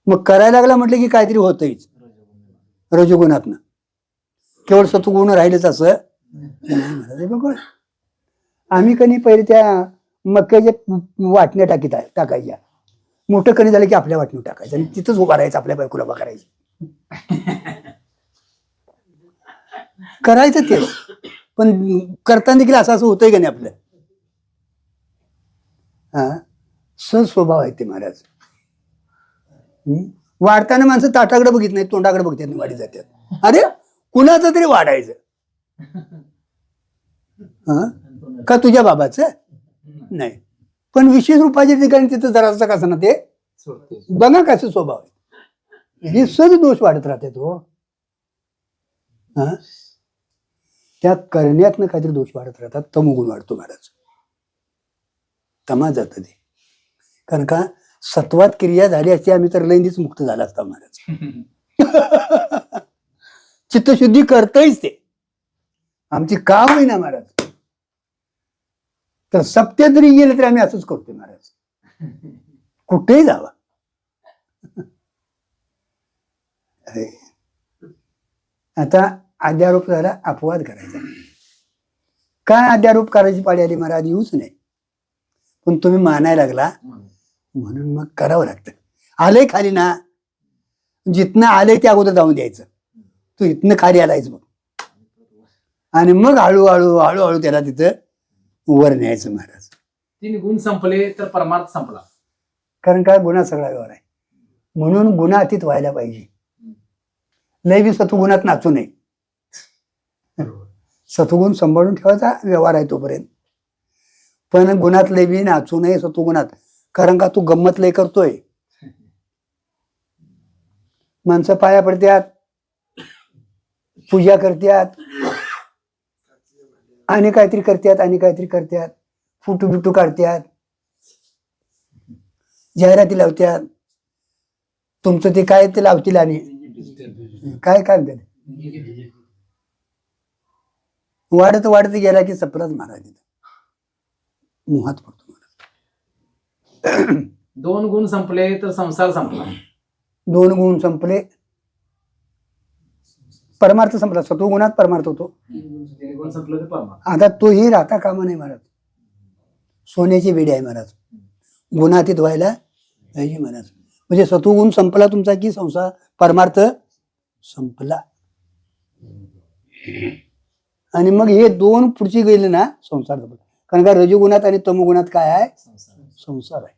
मग करायला लागला म्हटलं की काहीतरी होतच रजोगुणातनं. केवळ सत्वगुण राहिलेच असं नाही महाराज. बघ आम्ही कधी पहिले त्या मक्याच्या वाटण्या टाकायच्या, मोठं कणी झालं की आपल्या वाटणी टाकायचं आणि तिथंच उभा राहायचं, आपल्या बायकोला उभा करायची. करायचं ते, पण करताना देखील असं होतंय का नाही आपलं. हा स्वभाव आहे ते महाराज. वाढताना माणसं ताटाकडे बघित नाही, तोंडाकडे बघतात, वाढी जातात. अरे कुणाचं तरी वाढायचं, का तुझ्या बाबाचं नाही, पण 20 रुपयाच्या ठिकाणी तिथं जरासा कसं ना ते बघा कसं स्वभाव आहे. हे सहज दोष वाढत राहते तो. त्या करण्यातनं काहीतरी दोष वाढत राहतात, तमोगुण वाढतो महाराज. तमा जात ते, कारण का सत्वात क्रिया झाली असती आम्ही तर लैंगीच मुक्त झाला असता महाराज. चित्तशुद्धी करतच ते, आमची काम आहे ना महाराज. तर सत्य जरी गेलं तरी आम्ही असंच करतोय महाराज, कुठेही जावा. आता अध्यारोप झाला, अपवाद करायचा. काय अध्यारोप करायची पाळी आली महाराज? येऊच नाही, पण तुम्ही मानायला लागला म्हणून मग करावं लागतं. आलंय खाली ना, जिथनं आलंय त्या अगोदर जाऊन द्यायचं. तू इथनं खाली आलायच मग, आणि मग हळूहळू हळूहळू त्याला तिथं वर न्यायचं महाराज. 3 गुण संपले तर परमार्थ संपला. कारण काय गुन्हा सगळा व्यवहार आहे, म्हणून गुन्हातीत व्हायला पाहिजे. लय बी सत्वगुणात नाचू नये. सत्वगुण सांभाळून ठेवायचा व्यवहार आहे तोपर्यंत, पण गुणात लय बी नाचू नये सत्वगुणात. कारण का तू गंमत लय करतोय. माणसं पाया पडत्यात, पूजा करत्यात, आणि काहीतरी करत्यात, आणि काहीतरी करत्यात, फुटू बिटू काढत्यात, जाहिराती लावत्यात. तुमचं ते काय ते लावतील, आणि काय काय वाढत वाढत गेला की सपराच महाराज मोहात पडतो. 2 गुण संपले तर संसार संपला. 2 गुण संपले, परमार्थ संपला. सत्वगुणात परमार्थ होतो. 3 गुण संपले तर परमार्थ. आता तोही राहता कामा नाही महाराज. सोन्याची वेडी आहे महाराज, गुणातीत व्हायला पाहिजे महाराज. म्हणजे सत्वगुण संपला तुमचा की संसार परमार्थ संपला. आणि मग हे 2 पुढची गेले ना संसार संपला. कारण का रजोगुणात आणि तमोगुणात काय आहे? संसार आहे.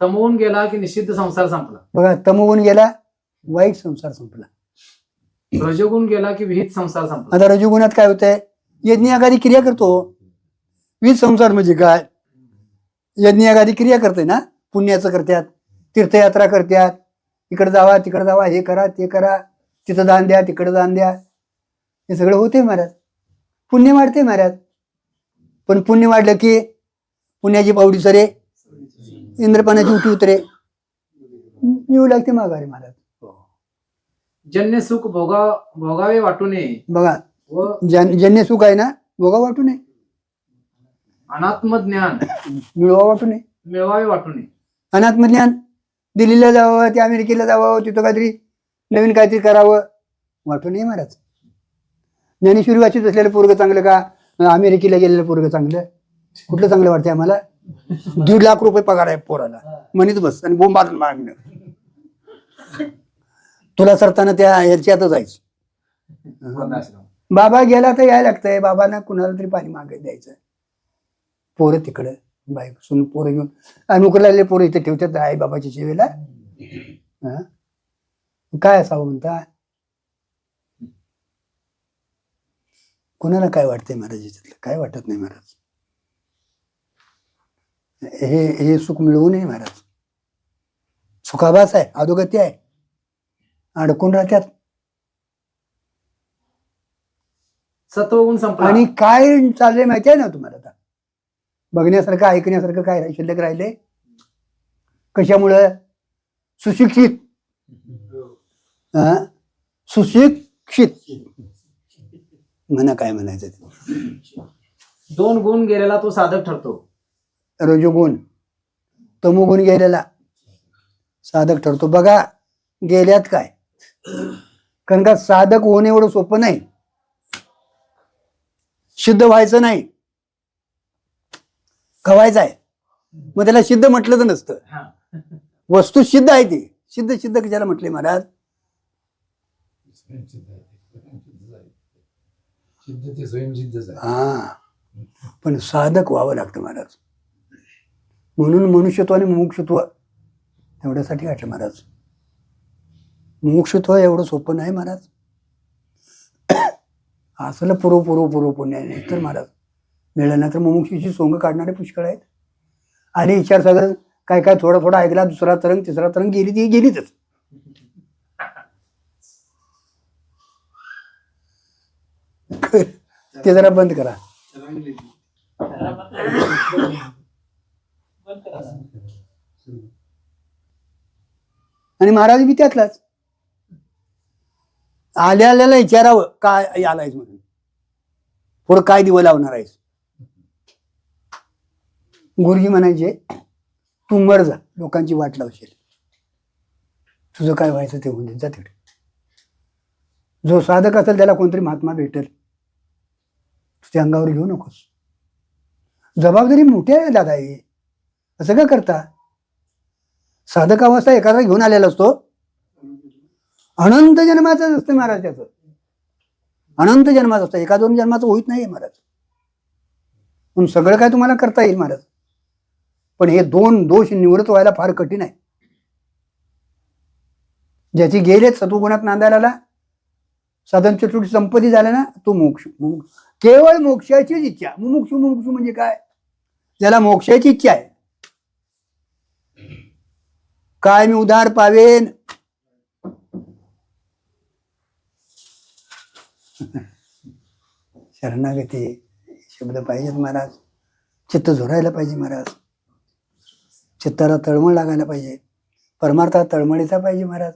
तमोगुण गेला की निषिद्ध संसार संपला. बघा, तमोगुण गेला, वाईट संसार संपला. रजोगुण गेला की विहित संसार संपला. आता रजोगुणात काय होतंय? यज्ञ एखादी क्रिया करतो. विहित संसार म्हणजे काय? यज्ञ एखादी क्रिया करते ना, पुण्याचं करतात, तीर्थयात्रा करतात, इकडे जावा तिकडे जावा, हे करा ते करा, तिथं दान द्या तिकडे दान द्या, हे सगळं होते महाराज. पुण्य वाढते महाराज. पण पुण्य वाढलं की पुण्याची पावडी सरे, इंद्रपानाची उठी उतरे, येऊ लागते माघारी महाराज. जन्य सुख भोगावे वाटू नये. बघा, व जन्य सुख आहे ना, भोगा वाटू नये. अनात्म ज्ञान मिळवा वाटू नये. मिळवावे वाटू नये. अनात्म ज्ञान दिल्लीला जावं, ते अमेरिकेला जावं, तिथं काहीतरी नवीन काहीतरी करावं वाटू नये महाराज. ज्ञानेश्वरी वाचित असलेलं पोरगं चांगलं का अमेरिकेला गेलेलं पोरगं चांगलं? कुठलं चांगलं वाटतंय आम्हाला? 1.5 लाख रुपये पगार आहे पोराला, म्हणत बस आणि बोंबात मागणं. तुला सरताना त्या ह्याच्यातच जायचं. बाबा गेला तर यायला लागतंय. बाबांना कुणाला तरी पाणी मागायला द्यायचं. पोरं तिकडं बाईपासून पोरं घेऊन नोकरीला आलेले पोरं इथे ठेवतात आई बाबाच्या सेवेला. काय असावं म्हणता? कोणाला काय वाटतंय महाराज याच्यातलं? काय वाटत नाही महाराज. हे सुख मिळवू नये महाराज. सुखाभास आहे, अधोगती आहे, अडकून राहतात. सत्वगुण संपला. आणि काय चाललंय माहिती आहे ना तुम्हाला? आता बघण्यासारखं ऐकण्यासारखं काय शिल्लक राहिले? कशामुळं? सुशिक्षित सुशिक्षित म्हणा, काय म्हणायचं ते. 2 गुण गेलेला तो साधक ठरतो. रजोगुण तमोगुण गेलेला साधक ठरतो. बघा गेल्यात काय, कारण का साधक होणं एवढं सोपं नाही. सिद्ध व्हायचं नाही, खवायचं आहे. मग त्याला सिद्ध म्हटलं तर नसतं. हा. वस्तू सिद्ध आहे ती. सिद्ध सिद्ध कशाला म्हटले महाराज? सिद्ध ते स्वयंसिद्धच आहे. हा, पण साधक व्हावं लागतं महाराज. म्हणून मनुष्यत्व आणि मुमुक्षुत्व तेवढ्यासाठी वाटलं महाराज. मुमुक्षुत्व एवढं सोपं नाही महाराज. असलं पूर्व पुण्य नाही तर महाराज मिळालं नाही तर मुमुक्षूची सोंग काढणारे पुष्कळ आहेत. आणि विचार सगळं काय काय थोडा थोडा ऐकला, दुसरा तरंग तिसरा तरंग गेली ती गेलीच. ते जरा बंद करा. आणि महाराज बी त्यातलाच. आल्याला विचारावं काय आलायस म्हणून, पुढं काय दिवं लावणार आहेस. गुरुजी म्हणायचे तू मर जा, लोकांची वाट लावशील, तुझं काय व्हायचं ते होऊन जा तिकडे. जो साधक असेल त्याला कोणतरी महात्मा भेटेल, तुझ्या अंगावर घेऊ नकोस. जबाबदारी मोठी आहे दादा. ही असं का करता? साधक अवस्था एखादा घेऊन आलेला असतो, अनंत जन्माचं असतं महाराज. त्याचं अनंत जन्माचं असतं, 1-2 जन्माचं होईत नाही महाराज. पण सगळं काय तुम्हाला करता येईल महाराज, पण हे 2 दोष निवृत्त व्हायला फार कठीण आहे. ज्याची गेलेत सत्वगुणात नांदायला आला, साधन चतुर्थी संपत्ती झाल्या ना, तो मोक्ष. केवळ मोक्षाचीच इच्छा. मुमुक्षु म्हणजे काय? ज्याला मोक्षाची इच्छा आहे. काय मी उद्धार पावेन, शरणागती शब्द पाहिजेत महाराज. चित्त झोरायला पाहिजे महाराज. चित्ताला तळमळ लागायला पाहिजे. परमार्थात तळमळीचा पाहिजे महाराज.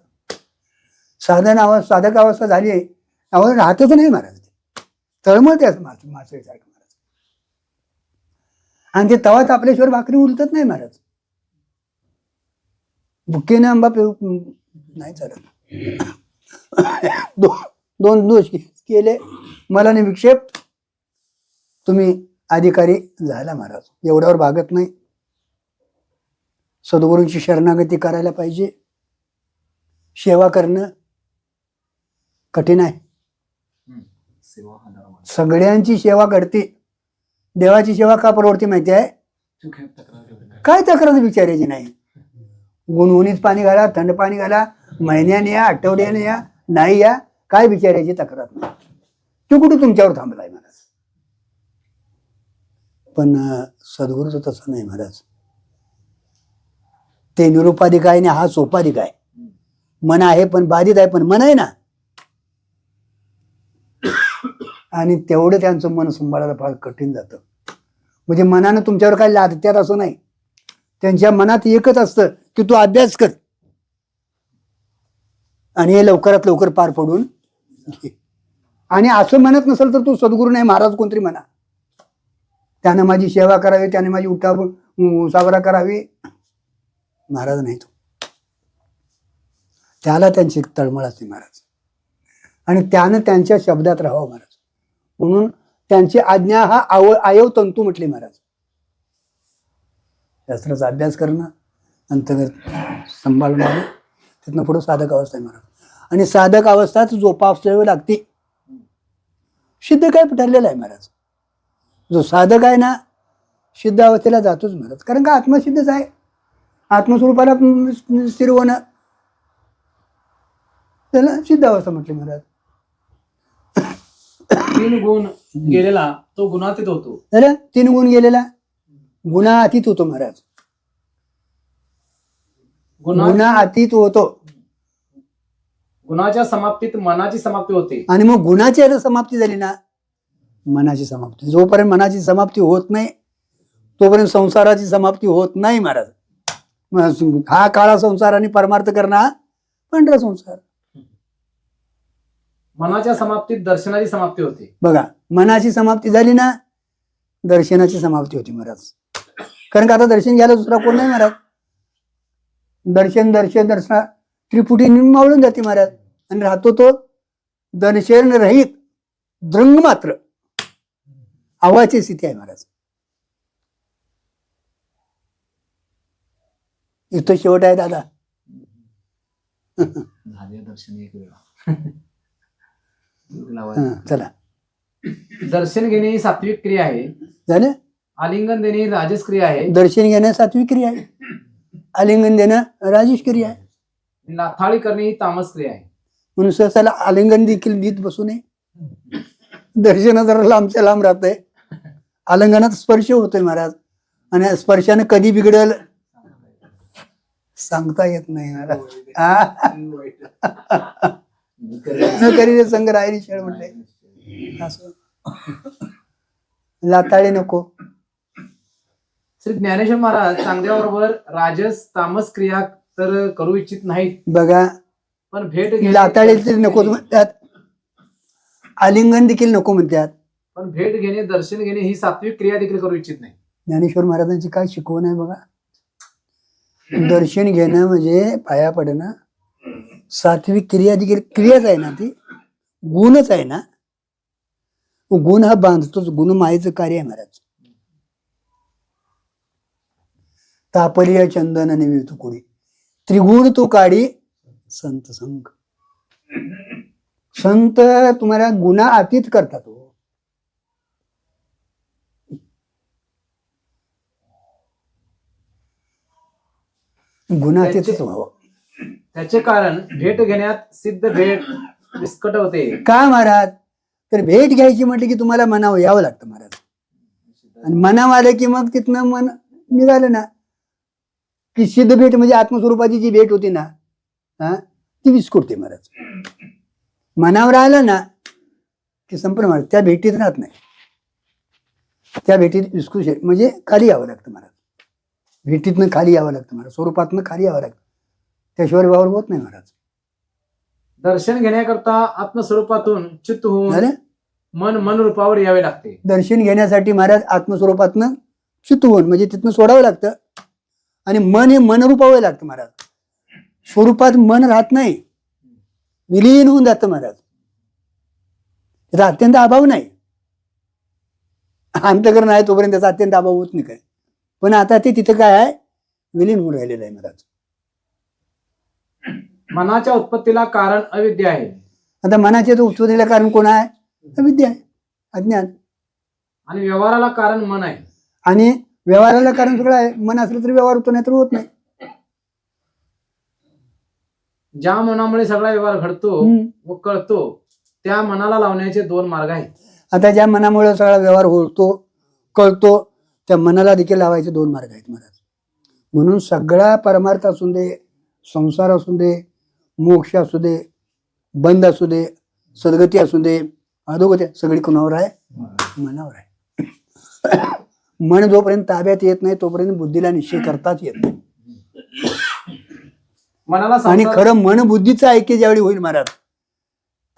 साधक अवस्था झाली आहे, त्यावर राहतच नाही महाराज. तळमळते असं मासळीसारखं महाराज. आणि ते तवाच आपल्याशिवाय भाकरी उलटत नाही महाराज. बुक्कीने आंबा नाही चालत. 2 दोष केले, मला विक्षेप, तुम्ही अधिकारी झाला महाराज. एवढ्यावर भागत नाही. सद्गुरूंची शरणागती करायला पाहिजे. सेवा करणं कठीण आहे. सगळ्यांची सेवा घडते, देवाची सेवा का परवडते माहिती आहे? काय तक्रार विचारायची नाही. गुणगुणीत पाणी घाला, थंड पाणी घाला, महिन्याने या, आठवड्याने या, नाही या, काय विचारायची तक्रार नाही. तो कुठे तुमच्यावर थांबलाय महाराज. पण सद्गुरूचं तसं नाही महाराज. ते निरुपाधिक आहे ना, हा सोपाधिक आहे. मन आहे पण बाधित आहे, पण मन आहे ना. आणि तेवढं त्यांचं मन सांभाळायला फार कठीण जातं. म्हणजे मनानं तुमच्यावर काय लादत्यात असं नाही. त्यांच्या मनात एकच असतं की तू अभ्यास कर आणि हे लवकरात लवकर पार पडून घे. आणि असं म्हणत नसेल तर तू सद्गुरू नाही, महाराज कोणतरी म्हणा. त्यानं माझी सेवा करावी, त्याने माझी उसावरा करावी. महाराज नाही तो. त्याला त्यांची तळमळ असते महाराज. आणि त्यानं त्यांच्या शब्दात राहावं महाराज. म्हणून त्यांची आज्ञा हा अवयव तंतू म्हटले महाराज. शास्त्राचा अभ्यास करणं, अंतर्गत सांभाळून तिथनं पुढे साधक अवस्था आहे महाराज. आणि साधक अवस्थाच जोपासावी लागते. सिद्ध काय ठरलेलं आहे महाराज. जो साधक आहे ना, सिद्ध अवस्थेला जातोच महाराज. कारण का आत्मसिद्धच आहे. आत्मस्वरूपाला स्थिर होणं त्याला सिद्ध अवस्था म्हटली महाराज. तीन गुण गेलेला तो गुणातीत होतो. झालं 3 गुण गेलेला गुणातीत होतो महाराज. गुणातीत होतो गुणाच्या समाप्तीत मनाची समाप्ती होते. आणि मग गुणाची आता समाप्ती झाली ना मनाची समाप्ती. जोपर्यंत मनाची समाप्ती होत नाही तोपर्यंत संसाराची समाप्ती होत नाही महाराज. मग हा काळा संसार आणि परमार्थ करणं पांढरा संसार. मनाच्या समाप्तीत दर्शनाची समाप्ती होते. बघा मनाची समाप्ती झाली ना दर्शनाची समाप्ती होती महाराज. कारण का आता दर्शन घ्यायला दुसरा कोण नाही महाराज. दर्शन दर्शन दर्शन त्रिपुटी मावळून जाते महाराज आणि राहतो तो दर्शन रहित दृंग मात्र आवाची स्थिती आहे महाराज. इथं शेवट आहे दादा. झाले दर्शन एक वेळा. चला दर्शन घेणे ही सात्विक क्रिया आहे. झालं. आलिंगन देणे ही राजस क्रिया आहे. दर्शन घेणं सात्विक क्रिया आहे. आलिंगन देणं राजेश क्रिया आहे. नाथाळी करणे ही तामस क्रिया आहे. म्हणून सहसाला आलिंगन देखील देत बसू नये. दर्शन जरा लांबच्या लांब राहतंय. आलिंगनात स्पर्श होतोय महाराज आणि स्पर्शाने कधी बिघडल सांगता येत नाही महाराज. न करी संग राहिली शेळ म्हटलंय असं. लाताळे नको. श्री ज्ञानेश्वर महाराज सांगण्याबरोबर राजस तामस क्रिया तर करू इच्छित नाहीत. बघा पण भेट घेणे लाताळे नको म्हणतात. आलिंगन देखील नको म्हणतात. पण भेट घेणे दर्शन घेणे ही सात्विक क्रिया देखील करू इच्छित नाही. ज्ञानेश्वर महाराजांची काय शिकवण आहे बघा. दर्शन घेणं म्हणजे पाया पडणं सात्विक क्रिया देखील क्रियाच आहे ना. ती गुणच आहे ना. गुण हा बांधतोच. गुण मायेचं कार्य आहे महाराज. तापलिया चंदन निमित्त कुडी त्रिगुण तो काढी संत संग. संत तुम्हाला गुणा अतीत करतात. गुणातीतच व्हावं. त्याचे कारण भेट घेण्यात सिद्ध भेट विस्कट होते. का महाराज तर भेट घ्यायची म्हटलं की तुम्हाला मनावर यावं लागतं महाराज. आणि मनावर आलं की मग तिथनं मन निघालं ना की सिद्ध भेट म्हणजे आत्मस्वरूपाची जी भेट होती ना ती विस्कटते महाराज. मनावर आलं ना की संपूर्ण महाराज त्या भेटीत राहत नाही. त्या भेटीत विस्कूट म्हणजे खाली यावं लागतं महाराज. भेटीतनं खाली यावं लागतं महाराज. स्वरूपातनं खाली यावं लागतं. त्याशिवाय वावर होत नाही महाराज. दर्शन घेण्याकरता आत्मस्वरूपातून चित्त होऊन झालं. मन मन रूपावर यावे लागते. दर्शन घेण्यासाठी महाराज आत्मस्वरूपातनं चित्त होऊन म्हणजे तिथनं सोडावं लागतं आणि मन हे मनरूपावं लागतं महाराज. स्वरूपात मन राहत नाही. विलीन होऊन जातं महाराज. त्याचा अत्यंत अभाव नाही. अंतकरण आहे तोपर्यंत त्याचा अत्यंत अभाव होत नाही काय. पण आता ते तिथं काय आहे विलीन होऊन राहिलेलं आहे महाराज. मनाच्या उत्पत्तीला कारण अविद्या आहे. आता मनाचे तो उत्पत्तीला कारण कोण आहे अविद्या आहे अज्ञान. आणि व्यवहाराला कारण मन आहे. आणि व्यवहाराला कारण सगळं आहे. मन असलं तरी व्यवहार होतो नाही तर होत नाही. ज्या मनामुळे सगळा व्यवहार घडतो व कळतो त्या मनाला लावण्याचे 2 मार्ग आहेत. आता ज्या मनामुळे सगळा व्यवहार होतो कळतो त्या मनाला देखील लावायचे 2 मार्ग आहेत महाराज. म्हणून सगळा परमार्थ असू दे संसार असू दे मोक्ष असू दे बंद असू दे सद्गती असू दे अधोगती सगळी कुणावर आहे मनावर आहे. मन जोपर्यंत ताब्यात येत नाही तोपर्यंत बुद्धीला निश्चय करताच येत नाही. मनाला आणि संसार- खरं मन बुद्धीचं ऐक्य ज्यावेळी होईल महाराज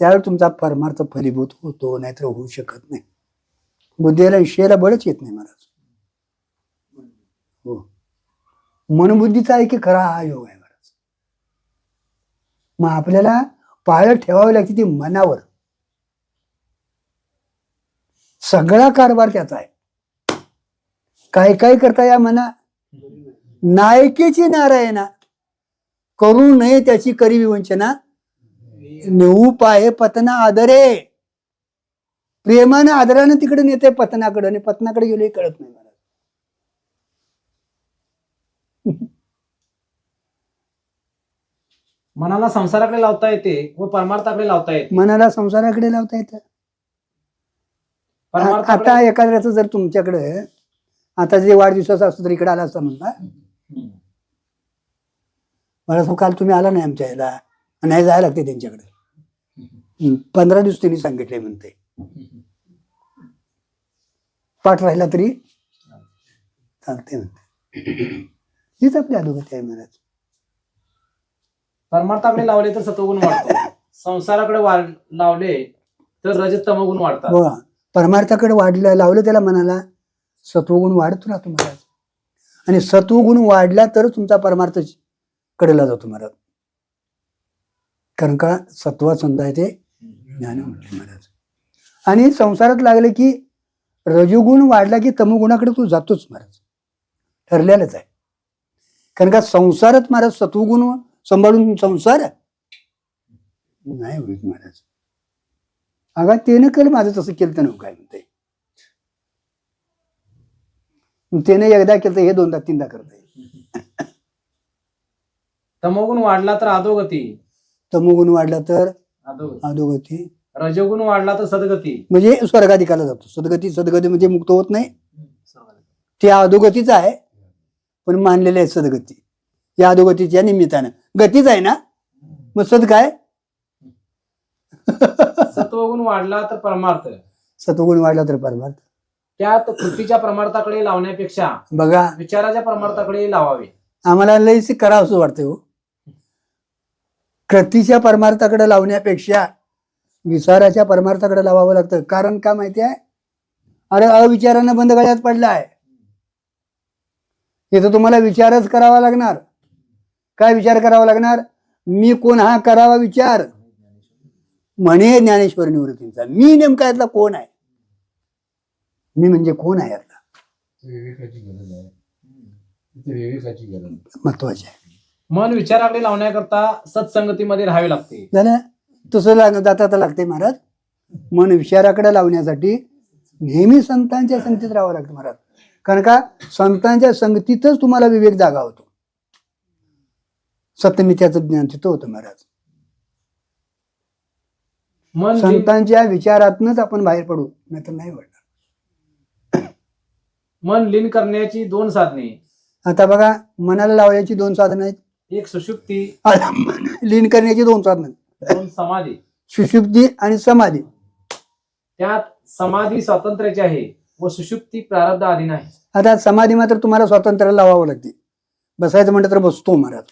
त्यावेळी तुमचा परमार्थ फलीभूत होतो नाहीतर होऊ शकत नाही. बुद्धीला विषयाला बळच येत नाही महाराज. हो मनबुद्धीचा ऐक्य खरा हा योग आहे महाराज. मग आपल्याला पाळत ठेवावी लागते ती मनावर. सगळा कारभार त्याचा आहे. काय काय करता या मना नायकेची नारायणा करू नये त्याची करी विवंचना नेऊ पाहे पतना आदरे. प्रेमानं आदरानं तिकडे नेते पतनाकडे आणि पतनाकडे गेले कळत नाही महाराज. मनाला संसाराकडे लावता येते व परमार्थाकडे लावता येते. मनाला संसाराकडे लावता येतं परमार्थाकडे आता एखाद्याचं जर तुमच्याकडे आता जे वाढदिवसाचा असतो तर इकडे आला असता म्हणता मला तो काल तुम्ही आला नाही आमच्या याला नाही जायला लागते त्यांच्याकडे 15 दिवस त्यांनी सांगितले म्हणते पाठ राहिला तरी चालते म्हणते हीच आपली अधोगती आहे महाराज. परमार्थाकडे लावले तर सत्वगुण वाढतो, संसाराकडे लावले तर रजत तमगुण वाढतात. हो परमार्थाकडे वाढलं लावलं त्याला मनाला सत्वगुण वाढतो राहतो महाराज. आणि सत्वगुण वाढला तर तुमचा परमार्थ कडेला जातो महाराज. कारण का सत्वा संत आहे ते ज्ञान म्हटले महाराज. आणि संसारात लागले की रजोगुण वाढला की तमोगुणाकडे तू जातोच महाराज, ठरलेलंच आहे. कारण का संसारात महाराज सत्वगुण सांभाळून संसार नाही होईल महाराज. अगा त्यानं केलं माझं तसं केलं तर काय म्हणते त्याने एकदा केलं हे 2दा 3दा करत. तमोगुण वाढला तर अधोगती, तमोगुण वाढला तर अधोगती, अधोगती रजोगुण वाढला तर सद्गती. म्हणजे स्वर्गाधिकाला जातो. सदगती म्हणजे मुक्त होत नाही, ते अधोगतीच आहे पण मानलेले आहे सदगती. या अधोगतीच्या निमित्तानं गतीच आहे ना मग सद काय सत्वगुण वाढला तर परमार्थ, सत्वगुण वाढला तर परमार्थ. त्यात कृतीच्या परमार्थाकडे लावण्यापेक्षा बघा विचाराच्या परमार्थाकडे लावावे. आम्हाला लयच करावं असं वाटतं हो. कृतीच्या परमार्थाकडे लावण्यापेक्षा विचाराच्या परमार्थाकडे लावावं लागतं. कारण का माहिती आहे, अरे अविचारानं बंद गळ्यात पडला आहे. इथं तुम्हाला विचारच करावा लागणार. काय विचार करावा लागणार, मी कोण हा करावा विचार. म्हणे ज्ञानेश्वर निवृत्तींचा मी नेमका यातला कोण आहे, मी म्हणजे कोण आहे यातला विवेकाची गरज आहे. विवेकाची गरज महत्वाचे आहे. मन विचाराकडे लावण्याकरता सत्संगतीमध्ये राहावे लागते. झालं तसं जाता लागते महाराज. मन विचाराकडे लावण्यासाठी नेहमी संतांच्या संगतीत राहावं लागतं महाराज. कारण का संतांच्या संगतीतच तुम्हाला विवेक जागा होतो. सत्यमित्याचं ज्ञान तिथं होतं महाराज. मन संतांच्या विचारातनच आपण बाहेर पडू नाही तर नाही पडणार. मन लीन करण्याची 2 साधने. आता बघा मनाला लावायची 2 साधनं आहेत. एक सुषुप्ती, लीन करण्याची 2 साधनं, 2 समाधी. सुषुप्ती आणि समाधी. त्यात समाधी स्वातंत्र्याची आहे व सुषुप्ती प्रारब्ध अधीन आहे. आता समाधी मात्र तुम्हाला स्वातंत्र्य लावावं लागते. बसायचं म्हटलं तर बसतो महाराज.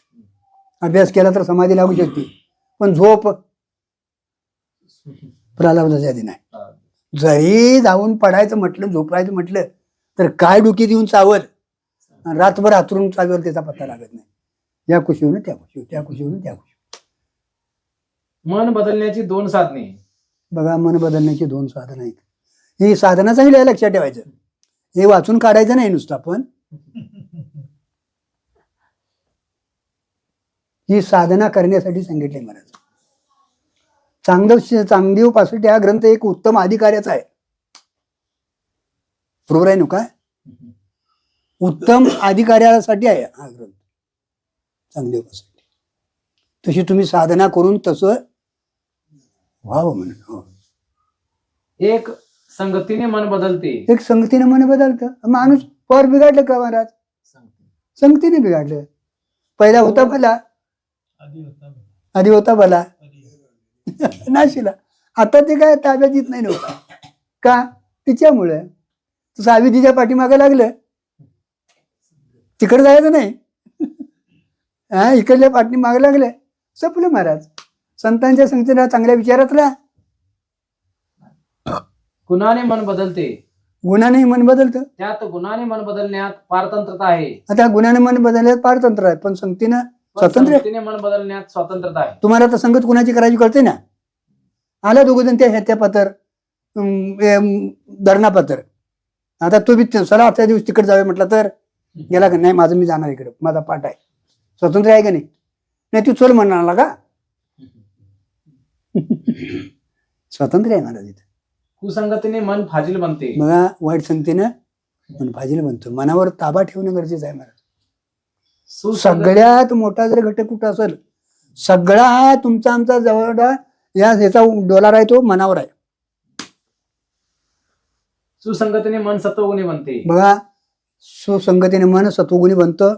अभ्यास केला तर समाधी लागू शकते, पण झोप प्रारब्धाच्या अधीन आहे. जरी जाऊन पडायचं म्हटलं झोपायचं म्हटलं तर काय डुकी देऊन चावल, रातभर हातरून चावेल त्याचा पत्ता लागत नाही. या खुशीवरून त्या खुशी, त्या खुशीवरून त्या खुशी. मन बदलण्याची 2 साधने. बघा मन बदलण्याची 2 साधनं आहेत. ही साधनं चांगली आहे, लक्षात ठेवायचं. हे वाचून काढायचं नाही नुसतं आपण. ही साधना करण्यासाठी सांगितले महाराज. चांगदेव पासष्ट हा ग्रंथ एक उत्तम अधिकार्याचा आहे. बरोबर आहे ना काय, उत्तम अधिकार्यासाठी आहे हा ग्रंथ चांगदेव पासष्ट. तशी तुम्ही साधना करून तसं व्हावं म्हणून. एक संगतीने मन बदलते. एक संगतीने मन बदलतं. माणूस पर बिघडलं का महाराज, संगतीने बिघडलं. पहिला होता भला, आधी होता भला नाशिला. आता ते काय ताब्यात येत नाही नव्हता का, तिच्यामुळे सावी तिच्या पाठीमागं लागलं. तिकडे जायचं नाही, हा इकडल्या पाठीमागं लागलं, संपलं महाराज. संतांच्या संगतीला चांगल्या विचारात राहा. गुणाने मन बदलते. गुणाने मन बदलतं. त्यात गुणाने मन बदलण्यात पारतंत्रता आहे. आता गुणाने मन बदलण्यात पारतंत्र आहे, पण संगतीनं स्वातंत्र्य. संगतीने मन बदलण्यात स्वातंत्र्यता आहे. तुम्हाला तर संगत कुणाची करायची कळते ना. आला दोघ जण त्या पत्र धरणा पत्र. आता तो बी चला त्या दिवशी तिकडे जावे म्हटलं तर गेला का नाही, माझं मी जाणार इकडे, माझा पाठ आहे. स्वातंत्र्य आहे का नाही, नाही तू चल म्हणणार का. स्वातंत्र्य आहे महाराज इथे. कुसंगतीने मन फाजील बनते. बघा वाईट संगतीनं मन फाजील बनतो. मनावर ताबा ठेवणं गरजेचं आहे महाराज. सगळ्यात मोठा जर घटक कुठं असेल, सगळा तुमचा आमचा जवळ ह्याचा डोलार आहे तो मनावर आहे. सुसंगतीने मन सत्वगुणी बनते. बघा, सुसंगतीने मन सत्वगुणी बनतं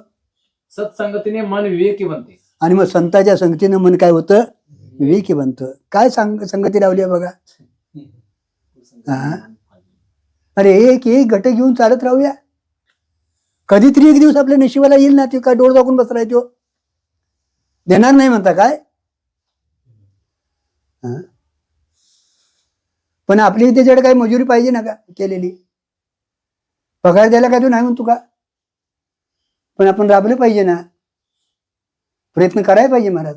सत्संगतीने मन विवेकी बनते. आणि मग संतांच्या संगतीनं मन काय होतं? विवेकी बनतं. काय संगती लावली आहे बघा. हा? अरे एक एक घट घेऊन चालत राहूया. कधीतरी एक दिवस आपल्या नशिबाला येईल ना, ते काय डोळ दाखवून बसलाय तो देणार नाही म्हणता काय. हा? पण आपली त्याच्याकडे काही मजुरी पाहिजे ना का केलेली, पगार द्यायला काय तू नाही म्हणतो का? पण आपण राबलं पाहिजे ना, प्रयत्न करायला पाहिजे महाराज.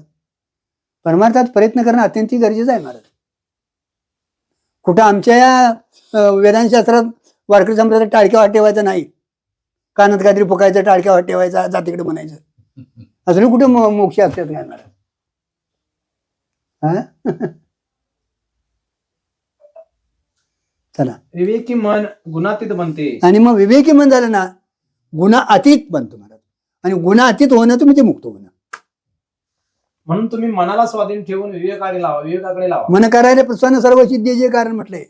परमार्थात प्रयत्न करणं अत्यंत गरजेचं आहे महाराज. कुठं आमच्या या वेदांतशास्त्रात वारकरी संप्रदायात टाळक्या वाट ठेवायचा नाही, कानात काहीतरी फुकायचं, टाळक्या वाट ठेवायचा, जातीकडे म्हणायचं, असं कुठे मोक्ष असतात काय महाराज. हा चला. विवेकी मन गुणातीत बनते. आणि मग विवेकी मन झालं ना, गुणातीत बनतो महाराज. आणि गुणातीत होणं तुम्ही ते मुक्त होणं. म्हणून तुम्ही मनाला स्वाधीन ठेवून विवेकाकडे लावा. मन करायला प्रसन्न सर्व सिद्धीचे कारण म्हटले.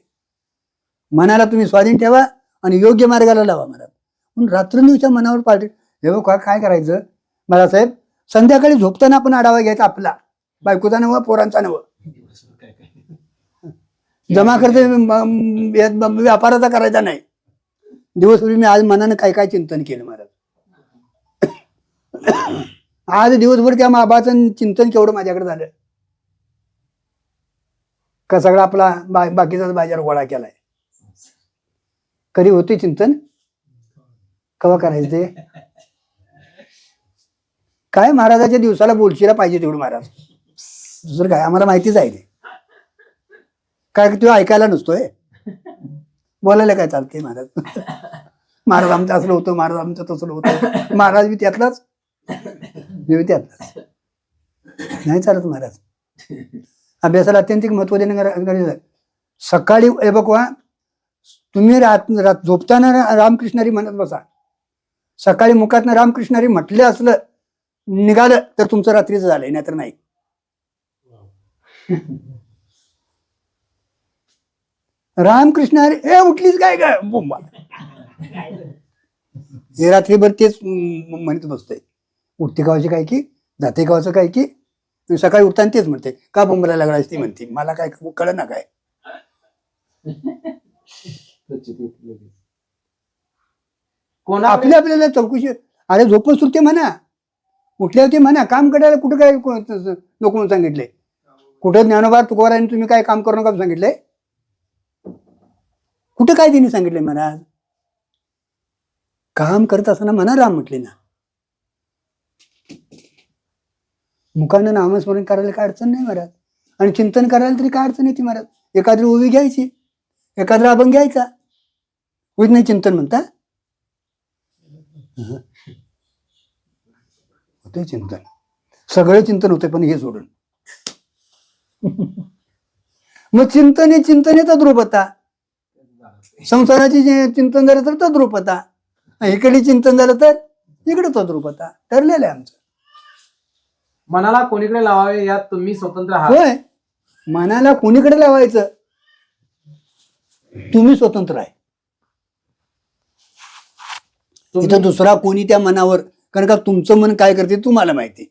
मनाला तुम्ही स्वाधीन ठेवा आणि योग्य मार्गाला लावा महाराज. म्हणून रात्रंदिवसा मनावर पाठी. हे बघा काय करायचं बाळासाहेब, संध्याकाळी झोपताना आपण आढावा घ्यायचा आपला, बायकोचा नवं, पोरांचा नवं, जमा खर्च व्यापाराचा करायचा नाही. दिवसभर मी आज मनानं काय काय चिंतन केलं महाराज. आज दिवसभर त्या माबाचं चिंतन केवढं माझ्याकडे झालं का. सगळा आपला बाकीचाच बाजार गोळा केलाय. कधी होते चिंतन, कवा करायचं ते काय. महाराजाच्या दिवसाला बोलशीला पाहिजे तेवढं महाराज, दुसरं काय आम्हाला माहितीच आहे ते. काय तो ऐकायला नसतोय, बोलायला काय चालते महाराज. महाराज आमचं असलं होतं, महाराज आमचं तसलं होतं, महाराज बी त्यातलाच त्यातलाच नाही चालत महाराज. अभ्यासाला अत्यंत महत्व देणं गरजेचं आहे. सकाळी हे बघा, तुम्ही झोपताना रामकृष्णारी म्हणत बसा. सकाळी मुखातनं रामकृष्णारी म्हटलं असलं निघालं तर तुमचं रात्रीचं झालंय, नाहीतर नाही. रामकृष्ण हरी, ए उठलीच काय काय बोंबा, हे रात्रीभर तेच म्हणत बसतंय. उठते गावाचे काय की, जाते गावाचं काय की, सकाळी उठताना तेच म्हणते. का बोंबला लागला ती म्हणते, मला काय कळ ना काय. आपल्याला चौकशी. अरे झोपच सुटते म्हणा, उठल्या होते म्हणा, काम करायला कुठं काय नको म्हणून सांगितले. कुठं ज्ञानोबा तुकोबारांनी तुम्ही काय काम करू नका सांगितलंय? कुठं काय त्यांनी सांगितलंय महाराज? काम करत असताना म्हणा राम म्हटले ना. मुखानं नामस्मरण करायला काय अडचण नाही महाराज, आणि चिंतन करायला तरी काय अडचण येते महाराज. एखादी ओवी घ्यायची, एखादा अभंग घ्यायचा, होत नाही चिंतन म्हणता. होते चिंतन, सगळं चिंतन होते, पण हे सोडून. मग चिंतन हे तद्रूपता. संसाराची चिंतन झालं तर तद्रूपता, इकडे चिंतन झालं तर इकडे तद्रूपता. ठरलेलं आहे आमचं. मनाला कोणीकडे लावावे यात तुम्ही स्वतंत्र आहात. होय, मनाला कोणीकडे लावायचं, तुम्ही स्वतंत्र आहे. इथं दुसरा कोणी त्या मनावर, कारण का तुमचं मन काय करते तुम्हाला माहिती.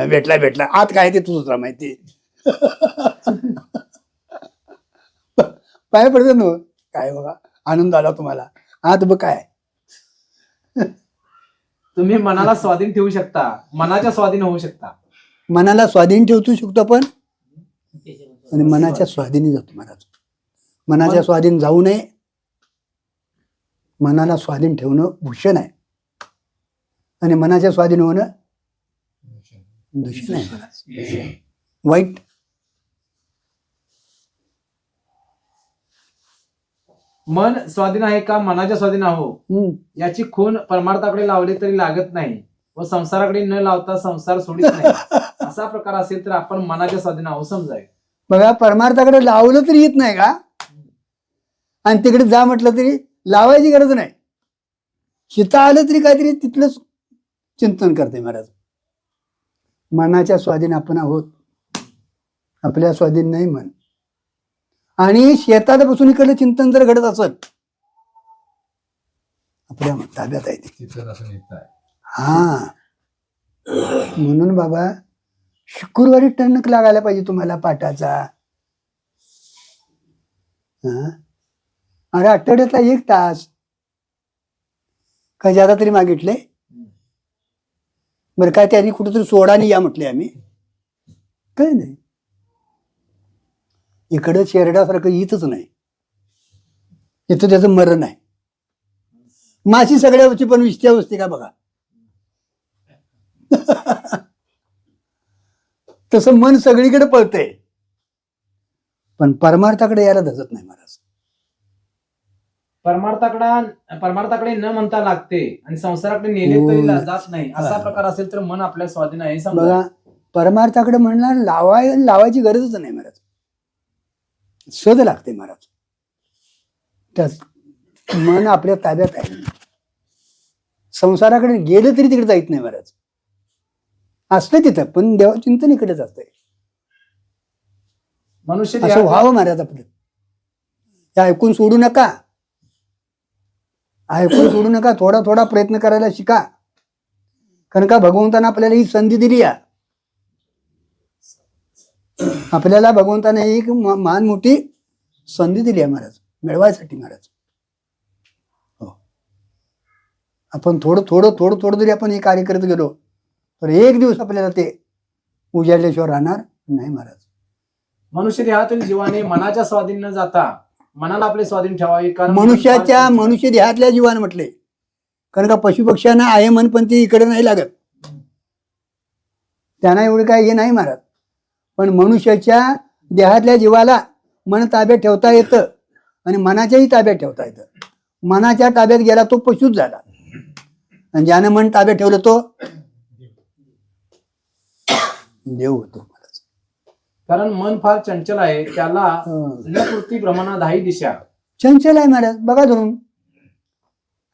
भेटला आत काय ते तू दुसरा माहिती. पाय पडतं ना काय बघा, आनंद आला तुम्हाला, आत बघ काय. तुम्ही मनाला स्वाधीन ठेवू शकता, मनाच्या स्वाधीन होऊ शकता. मनाला स्वाधीन ठेवू शकतो आपण, आणि मनाच्या स्वाधीनी जातो महाराज. मनाच्या स्वाधीन जाऊ नये. मनाला स्वाधीन ठेवणं भूषण आहे, आणि मनाच्या स्वाधीन होणं दूषण आहे, वाईट. मन स्वाधीन आहे का मनाच्या स्वाधीन आहो याची खूण परमार्थाकडे लावली तरी लागत नाही, व संसाराकडे न लावता संसार सोडित नाही. असा प्रकार असेल तर आपण मनाच्या स्वाधीन आहो समजावे. बघा, परमार्थाकडे लावलं तरी येत नाही का, आणि तिकडे जा म्हटलं तरी लावायची गरज नाही. शिता आलं तरी काहीतरी तिथलंच चिंतन करते महाराज. मनाच्या स्वाधीन आपण आहोत, आपल्या स्वाधीन नाही मन. आणि शेतात बसून इकडलं चिंतन जर घडत असत आपल्या ताब्यात आहे ते. चिंतन असं येत आहे. हा म्हणून बाबा शुक्रवारी टणक लागायला पाहिजे तुम्हाला पाठाचा. हा? अरे आठवड्यातला 1 तास काय ज्यादा तरी मागितले. बरं काय त्यांनी कुठेतरी सोडानी या म्हटले आम्ही काय नाही. इकडं शेरडासारखं येतच नाही. इथं त्याचं मरण आहे. माशी सगळ्यावरची पण विषया असते का बघा. तसं मन सगळीकडे पळतंय पण परमार्थाकडे यायला धजत नाही महाराज. परमार्थाकडे न म्हणता लागते आणि संसाराकडे नेले हो. तरी जात नाही असा प्रकार असेल तर मन आपल्या स्वाधीन आहे समजा. बघा परमार्थाकडे म्हणणार लावायची गरजच नाही महाराज. सद लागते महाराज. त्यात मन आपल्या ताब्यात आहे. संसाराकडे गेलं तरी तिकडे जायत नाही महाराज. असतं तिथं पण देवा चिंतन इकडेच असतंय. मनुष्य असं देहात- व्हावं महाराज आपलं. हे ऐकून सोडू नका. ऐकून सोडू नका. थोडा थोडा प्रयत्न करायला शिका. कारण का भगवंतानं आपल्याला ही संधी दिली आहे. आपल्याला भगवंताने एक महान मोठी संधी दिली आहे महाराज मिळवायसाठी महाराज. हो आपण थोडं थोडं थोडं थोडं जरी आपण हे कार्य करत गेलो तर एक दिवस आपल्याला ते उजाडल्याशिवाय राहणार नाही महाराज. मनुष्य देहातील जीवाने मनाच्या स्वाधीन न जाता मनाला आपले स्वाधीन ठेवावे. कारण मनुष्य देहातल्या जीवानं म्हटले. कारण का पशुपक्ष्यांना आहे मन पण ते इकडे नाही लागत. त्यांना एवढं काय हे नाही महाराज. पण मनुष्याच्या देहातल्या जीवाला मन ताब्यात ठेवता येतं आणि मनाच्याही ताब्यात ठेवता येतं. मनाच्या ताब्यात गेला तो पशुच झाला आणि ज्यानं मन ताब्यात ठेवलं तो देव होतो. कारण मन फार चंचल आहे त्याला न कृती भ्रमणा दाही दिशा. चंचल आहे महाराज. बघा धरून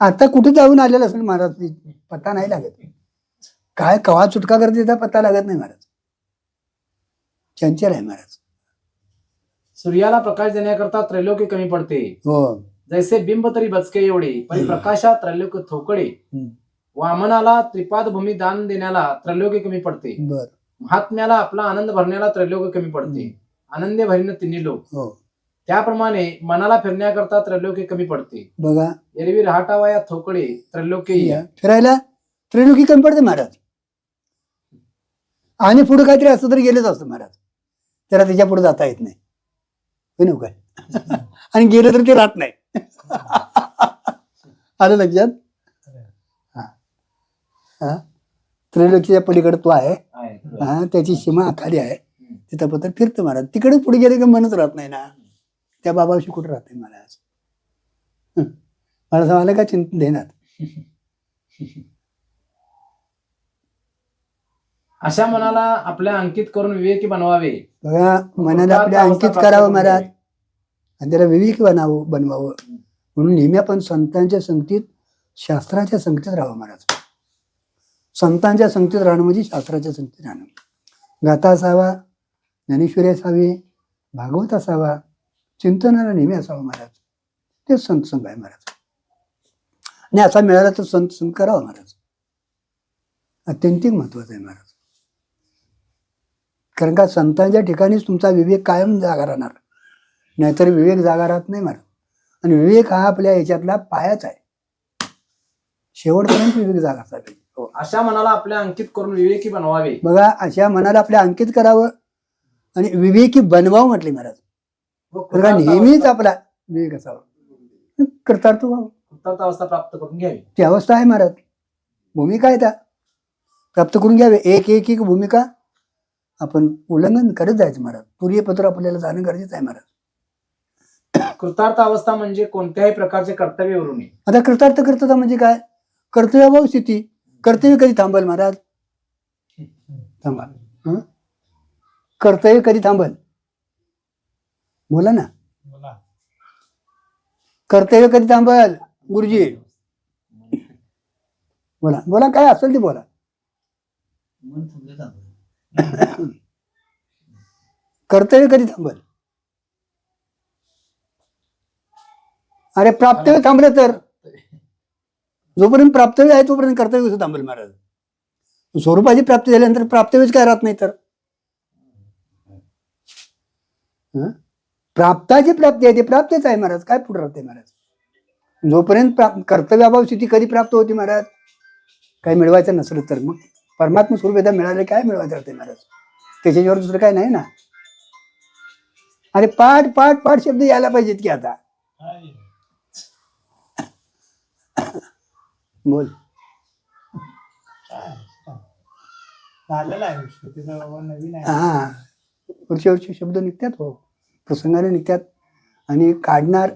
आता कुठे जाऊन आलेलं असेल महाराज पत्ता नाही लागत. काय कवा चुटका करते त्याचा पत्ता लागत नाही महाराज. चंचल आहे महाराज. सूर्याला प्रकाश देण्याकरता त्रैलोक्य कमी पडते. हो जैसे बिंब तरी बचके एवढे पण प्रकाशात त्रैलोक्य थोकडे. वामनाला त्रिपाद भूमी दान देण्याला त्रैलोक्य कमी पडते. बर महात्म्याला आपला आनंद भरण्याला त्रैलोक्य कमी पडते. आनंदे भरीन तिन्ही लोक. हो त्याप्रमाणे मनाला फिरण्याकरता त्रैलोक्य कमी पडते. बघा एरवी रहाटावा या थोकडे त्रैलोक्य. फिरायला त्रिलोकी कमी पडते महाराज. आणि पुढे काहीतरी असं तरी गेलेच असतं महाराज. त्याला त्याच्या पुढे जाता येत नाही. होय ना काय. आणि गेलं तर ते राहत नाही. आलं लक्षात. हा त्रिलोकीच्या पलीकडे तो आहे. हा त्याची सीमा आखाली आहे. तिथं पत्र फिरतं महाराज. तिकडे पुढे गेले की मनच राहत नाही ना. त्या बाबाशी कुठे राहते महाराज. मला सांगायला का चिंता देणार. अशा मनाला आपल्या अंकित करून विवेकी बनवावे. बघा मनाला आपल्या अंकित करावं महाराज आणि त्याला विवेकी बनवावं म्हणून नेहमी आपण संतांच्या संगतीत शास्त्राच्या संगतीत राहावं महाराज. संतांच्या संगतीत राहणं म्हणजे शास्त्राच्या संगतीत राहणं. गाथा असावा, ज्ञानेश्वरी असावी, भागवत असावा, चिंतनाला नेहमी असावं महाराज. तेच संत संघ आहे महाराज. आणि असा मिळाला तर संत संघ करावा महाराज. अत्यंतिक महत्वाचं आहे महाराज. कारण का संतांच्या ठिकाणीच तुमचा विवेक कायम जागा राहणार. नाहीतर विवेक जागा राहत नाही महाराज. आणि विवेक हा आपल्या याच्यातला पायाच आहे. शेवटपर्यंत विवेक जागा असावी. अशा मनाला आपल्या अंकित करून विवेकी बनवावे. बघा अशा मनाला आपल्या अंकित करावं आणि विवेकी बनवावं म्हटले महाराज. बघा नेहमीच आपला विवेक असावा. कृतार्थ व्हावं. कृतार्थ अवस्था प्राप्त करून घ्यावी. ती अवस्था आहे महाराज. भूमिका आहे त्या प्राप्त करून घ्यावे. एक एक एक भूमिका आपण उल्लंघन करत जायचं महाराज. पूर्यपत्र आपल्याला जाणं गरजेचं आहे महाराज. कृतार्थ अवस्था म्हणजे कोणत्याही प्रकारचे कर्तव्य उरू नये. आता कृतार्थ कर्तव्य म्हणजे काय. कर्तव्यभाव स्थिती. कर्तव्य कधी थांबल महाराज. थांबा. कर्तव्य कधी थांबल बोला ना. कर्तव्य कधी थांबल गुरुजी बोला. बोला काय असेल ते बोला. कर्तव्य कधी थांबल. अरे प्राप्तव्य थांबलं तर जोपर्यंत प्राप्तव्य आहे तोपर्यंत कर्तव्य कसं थांबेल महाराज? स्वरूपाची प्राप्ती झाल्यानंतर प्राप्तव्यच काय राहत नाही तर हं? प्राप्ताची प्राप्ती आहे ते प्राप्तच आहे महाराज. काय पुढे राहते महाराज? जोपर्यंत कर्तव्याभाव स्थिती कधी प्राप्त होती महाराज? काही मिळवायचं नसलं तर मग परमात्मा स्वरूप एकदा मिळाले काय मिळवायचं राहते महाराज? त्याच्यावर दुसरं काय नाही ना. अरे पाठ पाठ पाठ शब्द यायला पाहिजेत की आता. बोल. झालेलं आहे विषय तिथं बाबा नवीन आहे. हा पुढच्या वर्षी शब्द निघतात हो, प्रसंगाने निघतात आणि काढणार.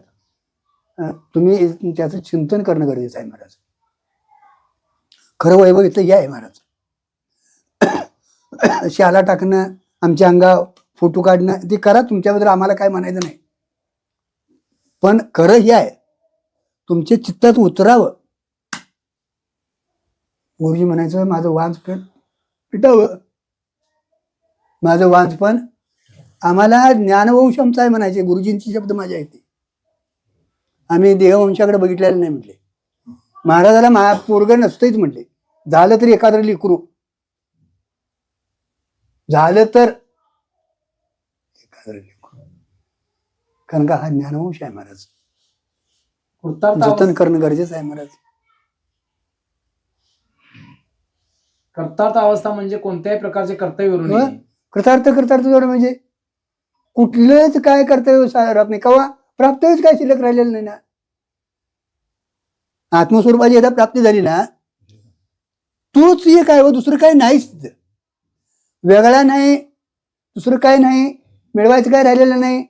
तुम्ही त्याचं चिंतन करणं गरजेचं आहे महाराज. खरं वैभव इथं हे आहे महाराज. शाला टाकणं, आमच्या अंगावर फोटो काढणं ते करा, तुमच्याबद्दल आम्हाला काय म्हणायचं नाही. पण खरं हे आहे तुमच्या चित्तात उतरावं. गुरुजी म्हणायचं माझं वांजपण पिटावं, माझं वांजपण. आम्हाला ज्ञानवंशमचा आहे म्हणायचे. गुरुजींचे शब्द माझ्या आहेत. आम्ही देहवंशाकडे बघितलेलं नाही म्हटले. महाराजाला पोरग नसतंच म्हटले. झालं तरी एखादं लेकरू झालं तर एखादं लेकरू, कारण का हा ज्ञानवंश आहे महाराज. जतन करणं गरजेचं आहे महाराज. कर्तार्थ अवस्था म्हणजे कोणत्याही प्रकारचे कर्तव्य कृतार्थ कृतार्थ म्हणजे कुठलंच काय कर्तव्य राहत नाही. कवा प्राप्तच काय शिल्लक राहिलेलं नाही ना. आत्मस्वरूपाची एकदा प्राप्ती झाली ना तूच हे काय हो, दुसरं काही नाहीच. वेगळा नाही, दुसरं काय नाही, मिळवायचं काय राहिलेलं नाही,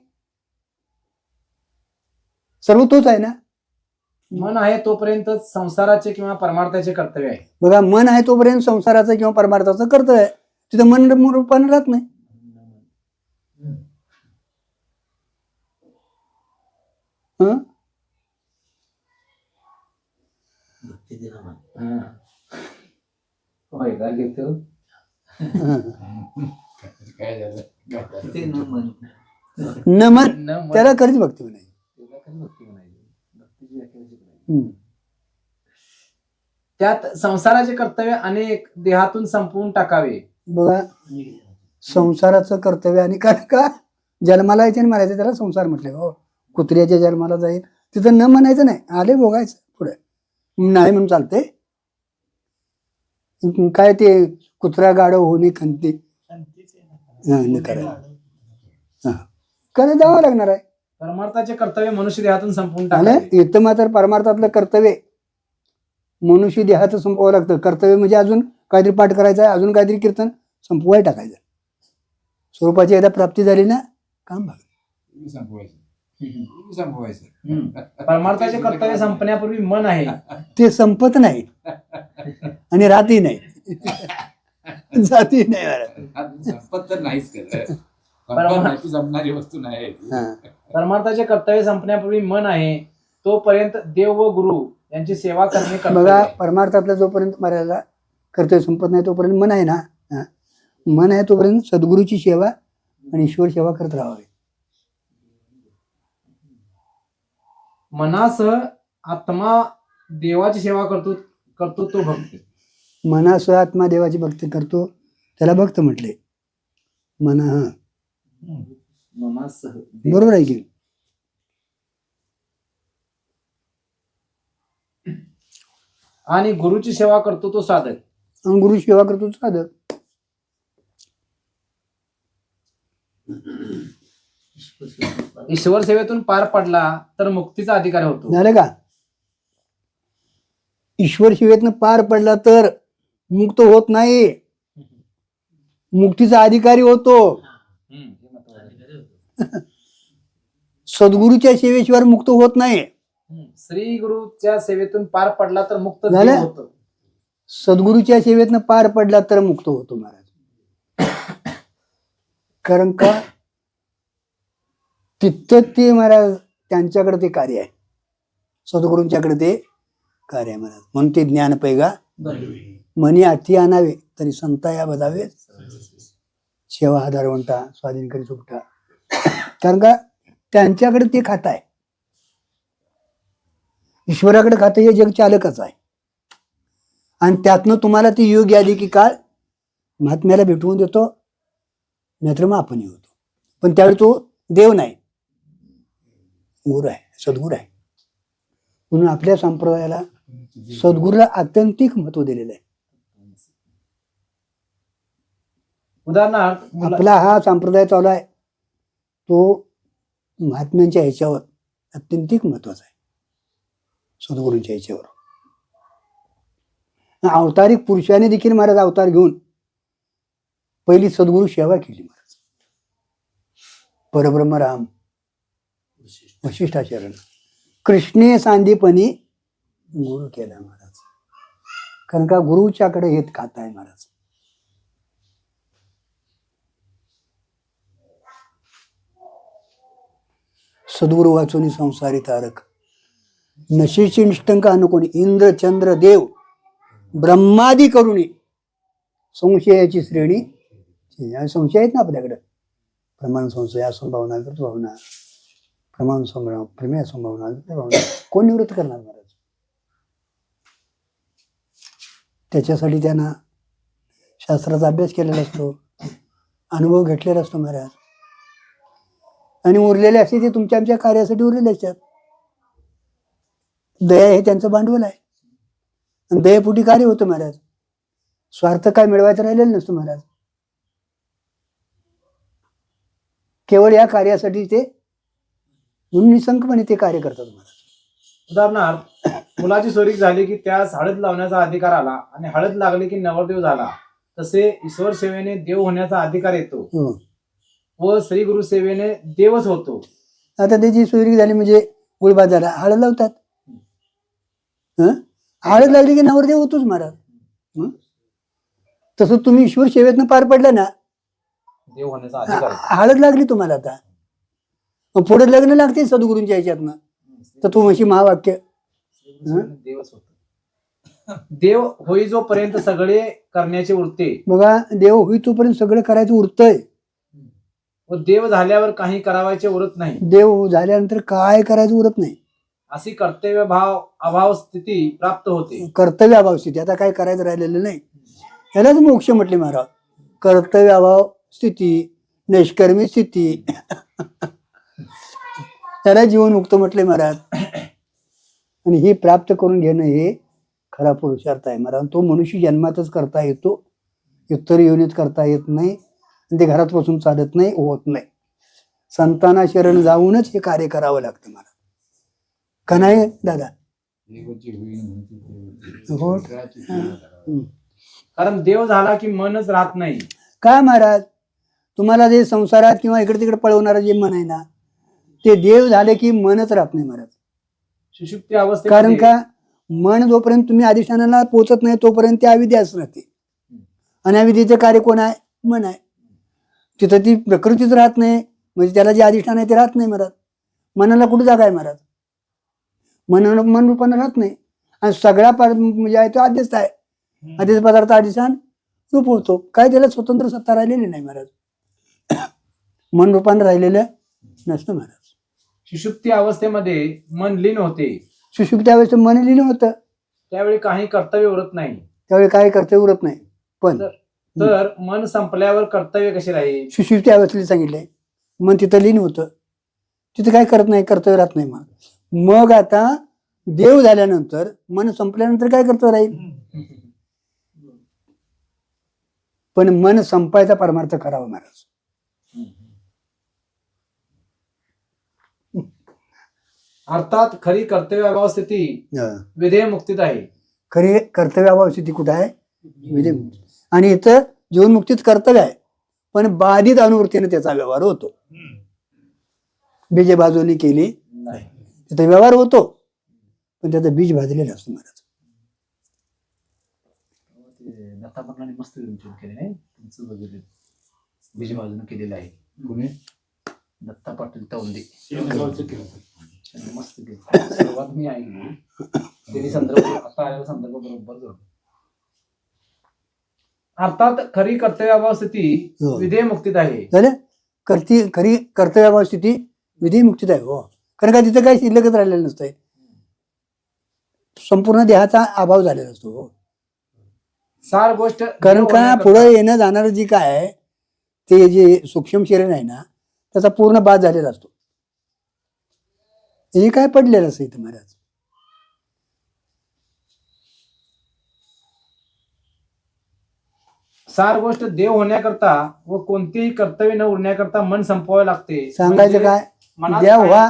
सर्व तोच आहे ना. मन आहे तोपर्यंत संसाराचे किंवा परमार्थाचे कर्तव्य आहे. बघा, मन आहे तोपर्यंत संसाराचं किंवा परमार्थाचं कर्तव्य आहे. तिथं मन रूपाने राहत नाही. होय का घेतो काय झालं न मन त्याला कधीच भक्ती नाही. त्यात संसाराचे कर्तव्य अनेक देहातून संपवून टाकावे. बघा, संसाराचं कर्तव्य आणि काय का जन्माला यायचे म्हणायचं त्याला संसार म्हटले. हो, कुत्र्याच्या जन्माला जाईल तिथं न म्हणायचं नाही, आले भोगायचं पुढे. नाही म्हणून चालते काय? ते कुत्रा गाढव होणे खंती करायला जावं लागणार आहे. परमार्थाचे कर्तव्य मनुष्य देहातून संपवून आणि टाकावे. इथं मात्र परमार्थातलं कर्तव्य मनुष्य देहात संपवावं लागतं. कर्तव्य म्हणजे अजून काहीतरी पाठ करायचं आहे, अजून काहीतरी कीर्तन संपवाय टाकायचं. स्वरूपाची एकदा प्राप्ती झाली ना काम भाग संपवायचं. परमार्थाचे कर्तव्य संपण्यापूर्वी मन आहे ते संपत नाही आणि राहतही नाही, जाती नाही. संपत तर नाहीच केलं. संपणारी वस्तू नाही. परमार्थाचे कर्तव्य संपण्यापूर्वी मन आहे तोपर्यंत देव व गुरु यांची सेवा करणे कर्तव्य बघा, आहे. परमार्थातलं जोपर्यंत मर्यादा कर्तव्य संपत नाही तोपर्यंत मन आहे ना, मन आहे तोपर्यंत सद्गुरूची सेवा आणि ईश्वर सेवा करत राहावी. मनासह आत्मा देवाची सेवा करतो तो भक्त. मनासह आत्मा देवाची भक्ती करतो त्याला भक्त म्हटले. मना मनासह बरोबर आहे की. आणि गुरुची सेवा करतो तो साधक. आणि गुरु सेवा करतो साधक. ईश्वर सेवेतून पार पडला तर मुक्तीचा अधिकारी होतो. झालं का? ईश्वर सेवेतनं पार पडला तर मुक्त होत नाही, मुक्तीचा अधिकारी होतो. सद्गुरूच्या सेवेशिवाय मुक्त होत नाही. श्री गुरुच्या सेवेतून पार पडला तर मुक्त झालं? होतो. सद्गुरूच्या सेवेतनं पार पडला तर मुक्त होतो महाराज. कारण का तिथं ते महाराज त्यांच्याकडे ते कार्य आहे, सद्गुरूंच्याकडे ते कार्य आहे महाराज. म्हणून ते ज्ञान पैगा मनी आठी आणावे तरी संता या बजावे, सेवा आधारवंता स्वाधीन करी सुपटा. कारण का त्यांच्याकडे ते खात आहे. ईश्वराकडे खातं हे जग चालकच आहे. आणि त्यातनं तुम्हाला ती योग्य आली की काळ महात्म्याला भेटवून देतो, नाहीतर मग आपण होतो. पण त्यावेळी तो देव नाही, गुरु आहे, सद्गुरू आहे. म्हणून आपल्या संप्रदायाला सद्गुरूला आत्यंतिक महत्व दिलेलं आहे. उदाहरणार्थ आपला हा संप्रदाय चालू आहे तो महात्म्यांच्या ह्याच्यावर अत्यंतिक महत्वाचा आहे, सद्गुरूंच्या ह्याच्यावर. अवतारिक पुरुषाने देखील महाराज अवतार घेऊन पहिली सद्गुरू सेवा केली महाराज. परब्रह्म राम वशिष्ठाचरण कृष्णे सांदीपणी गुरु केला महाराज. कारण का गुरुच्याकडे हेत खात आहे महाराज. सद्गुरु वाचून संसारी तारक नशेची निष्ठंक अनुकोणी इंद्र चंद्र देव ब्रह्मादी करुणी संशयाची श्रेणी. संशय आहेत ना आपल्याकडे, प्रमाण संशय, असंभावना, भावना, प्रमाण संभावना, प्रमेय संभावना, भावना, कोण निवृत्त करणार महाराज? त्याच्यासाठी त्यांना शास्त्राचा अभ्यास केलेला असतो, अनुभव घेतलेला असतो महाराज. आणि उरलेले असते ते तुमच्या आमच्या कार्यासाठी उरलेले असतात. दया हे त्यांचं भांडवल आहे. आणि दयेपोटी कार्य होतं महाराज. स्वार्थ काय मिळवायचं राहिलेलं नसतं महाराज. केवळ या कार्यासाठी ते म्हणून निसंकपणे ते कार्य करतात महाराज. उदाहरणार्थ मुलाची सोरीक झाली की त्यास हळद लावण्याचा अधिकार आला आणि हळद लागली की नवरदेव झाला. तसे ईश्वर सेवेने देव होण्याचा अधिकार येतो व श्री गुरु सेवेने देवच होतो. आता त्याची सोयरी झाली म्हणजे गुळभात झाला, हळद लावतात. हळद लागली की नवरदेव होतोच महाराज. तसं तुम्ही ईश्वर सेवेतनं पार पडलं ना, देव होण्याचा अधिकार येतो. हळद लागली तुम्हाला. आता मग पुढे लग्न लागते सद्गुरूंच्या ह्याच्यातनं. तर तू म्हणशी महावाक्य देवच होतो. देव होई जोपर्यंत सगळे करण्याचे उरते. बघा, देव होई तोपर्यंत सगळं करायचं उरतंय, व देव झाल्यावर काही करावायचे उरत नाही. देव झाल्यानंतर काय करायचं उरत नाही. अशी कर्तव्य भाव अभाव स्थिती प्राप्त होते. कर्तव्य अभाव स्थिती, आता काय करायचं राहिलेलं नाही. यालाच मोक्ष म्हटले महाराज. कर्तव्य अभाव स्थिती, निष्कर्मी स्थिती, त्याला जीवनमुक्त म्हटले महाराज. आणि हे प्राप्त करून घेणं हे खरा पुरुषार्थ आहे महाराज. तो मनुष्य जन्मातच करता येतो, इतर योनीत करता येत नाही. आणि ते घरात बसून चालत नाही, होत नाही. संतांना शरण जाऊनच हे कार्य करावं लागतं महाराज. का नाही दादा? हो. कारण देव झाला की मनच राहत नाही. काय महाराज, तुम्हाला जे संसारात किंवा इकडे तिकडे पळवणारं जे मन आहे ना, ते देव झाले की मनच राहत नाही महाराज. सुषुप्ती अवस्थेत कारण का मन जोपर्यंत तुम्ही अधिष्ठानाला पोहोचत नाही तोपर्यंत ते अविद्याच राहते. आणि अविद्येचं कार्य कोण आहे? मन आहे. तिथं ती प्रकृतीच राहत नाही, म्हणजे त्याला जे अधिष्ठान आहे ते राहत नाही महाराज. मनाला कुठे जागा आहे महाराज? मन रूपानं राहत नाही. आणि सगळा म्हणजे आहे तो आदेश आहे. आदेश पदार्थ अधिष्ठान रूप होतो. काय त्याला स्वतंत्र सत्ता राहिलेली नाही महाराज. मन रूपानं राहिलेलं नसतं महाराज. सुषुप्ती अवस्थेमध्ये मन लीन होते. सुषुप्ती अवस्थेत मन लीन होतं, त्यावेळी काही कर्तव्य उरत नाही. त्यावेळी काय कर्तव्य उरत नाही. पण तर मन संपल्यावर कर्तव्य कसे राहील? सुषुप्ती अवस्थेला सांगितलंय मन तिथं लीन होतं, तिथं काय करत नाही, कर्तव्य राहत नाही. मग आता देव झाल्यानंतर मन संपल्यानंतर काय कर्तव्य राहील? पण मन संपायचा परमार्थ करावा महाराज. अर्थात खरी कर्तव्य अभाव स्थिती विधेय मुक्तीत आहे. खरी कर्तव्य अभाव स्थिती कुठं आहे? विधेय. आणि इथं जीवनमुक्तीत कर्तव्य आहे, पण बाधित अनुवृत्तीने त्याचा व्यवहार होतो. बीजे बाजूने केली तिथं व्यवहार होतो, पण त्याचं बीज भाजलेलं असतं महाराज. दत्ता पाटलांनी मस्त केले नाही, तुमचं वगैरे बीज बाजूने केलेलं आहे. कोणी? दत्ता पाटील तवंदे मस्त केलं. सुरुवात मी ऐकली, त्यांनी संदर्भ आता आलेला संदर्भ बरोबर जोडला. अर्थात खरी कर्तव्याभाव स्थिती विधेय मुक्तीत आहे. झालं. खरी कर्तव्याभाव स्थिती विधेय मुक्तीत आहे. हो, कारण का तिथं काही शिल्लकच राहिलेलं नसतंय. संपूर्ण देहाचा अभाव झालेला असतो. सार गोष्ट कारण देव का होण्याकरता- पुढे येणं जाणारं जी काय आहे ते जे सूक्ष्म शरीर आहे ना त्याचा पूर्ण बाद झालेला असतो. हे काय पडलेलं असं इथं महाराज. सार गोष्ट देव होण्याकरता व कोणतेही कर्तव्य न उरण्याकरता मन संपवावे लागते. सांगायचं म्हणजे काय, मनात देव काय- व्हा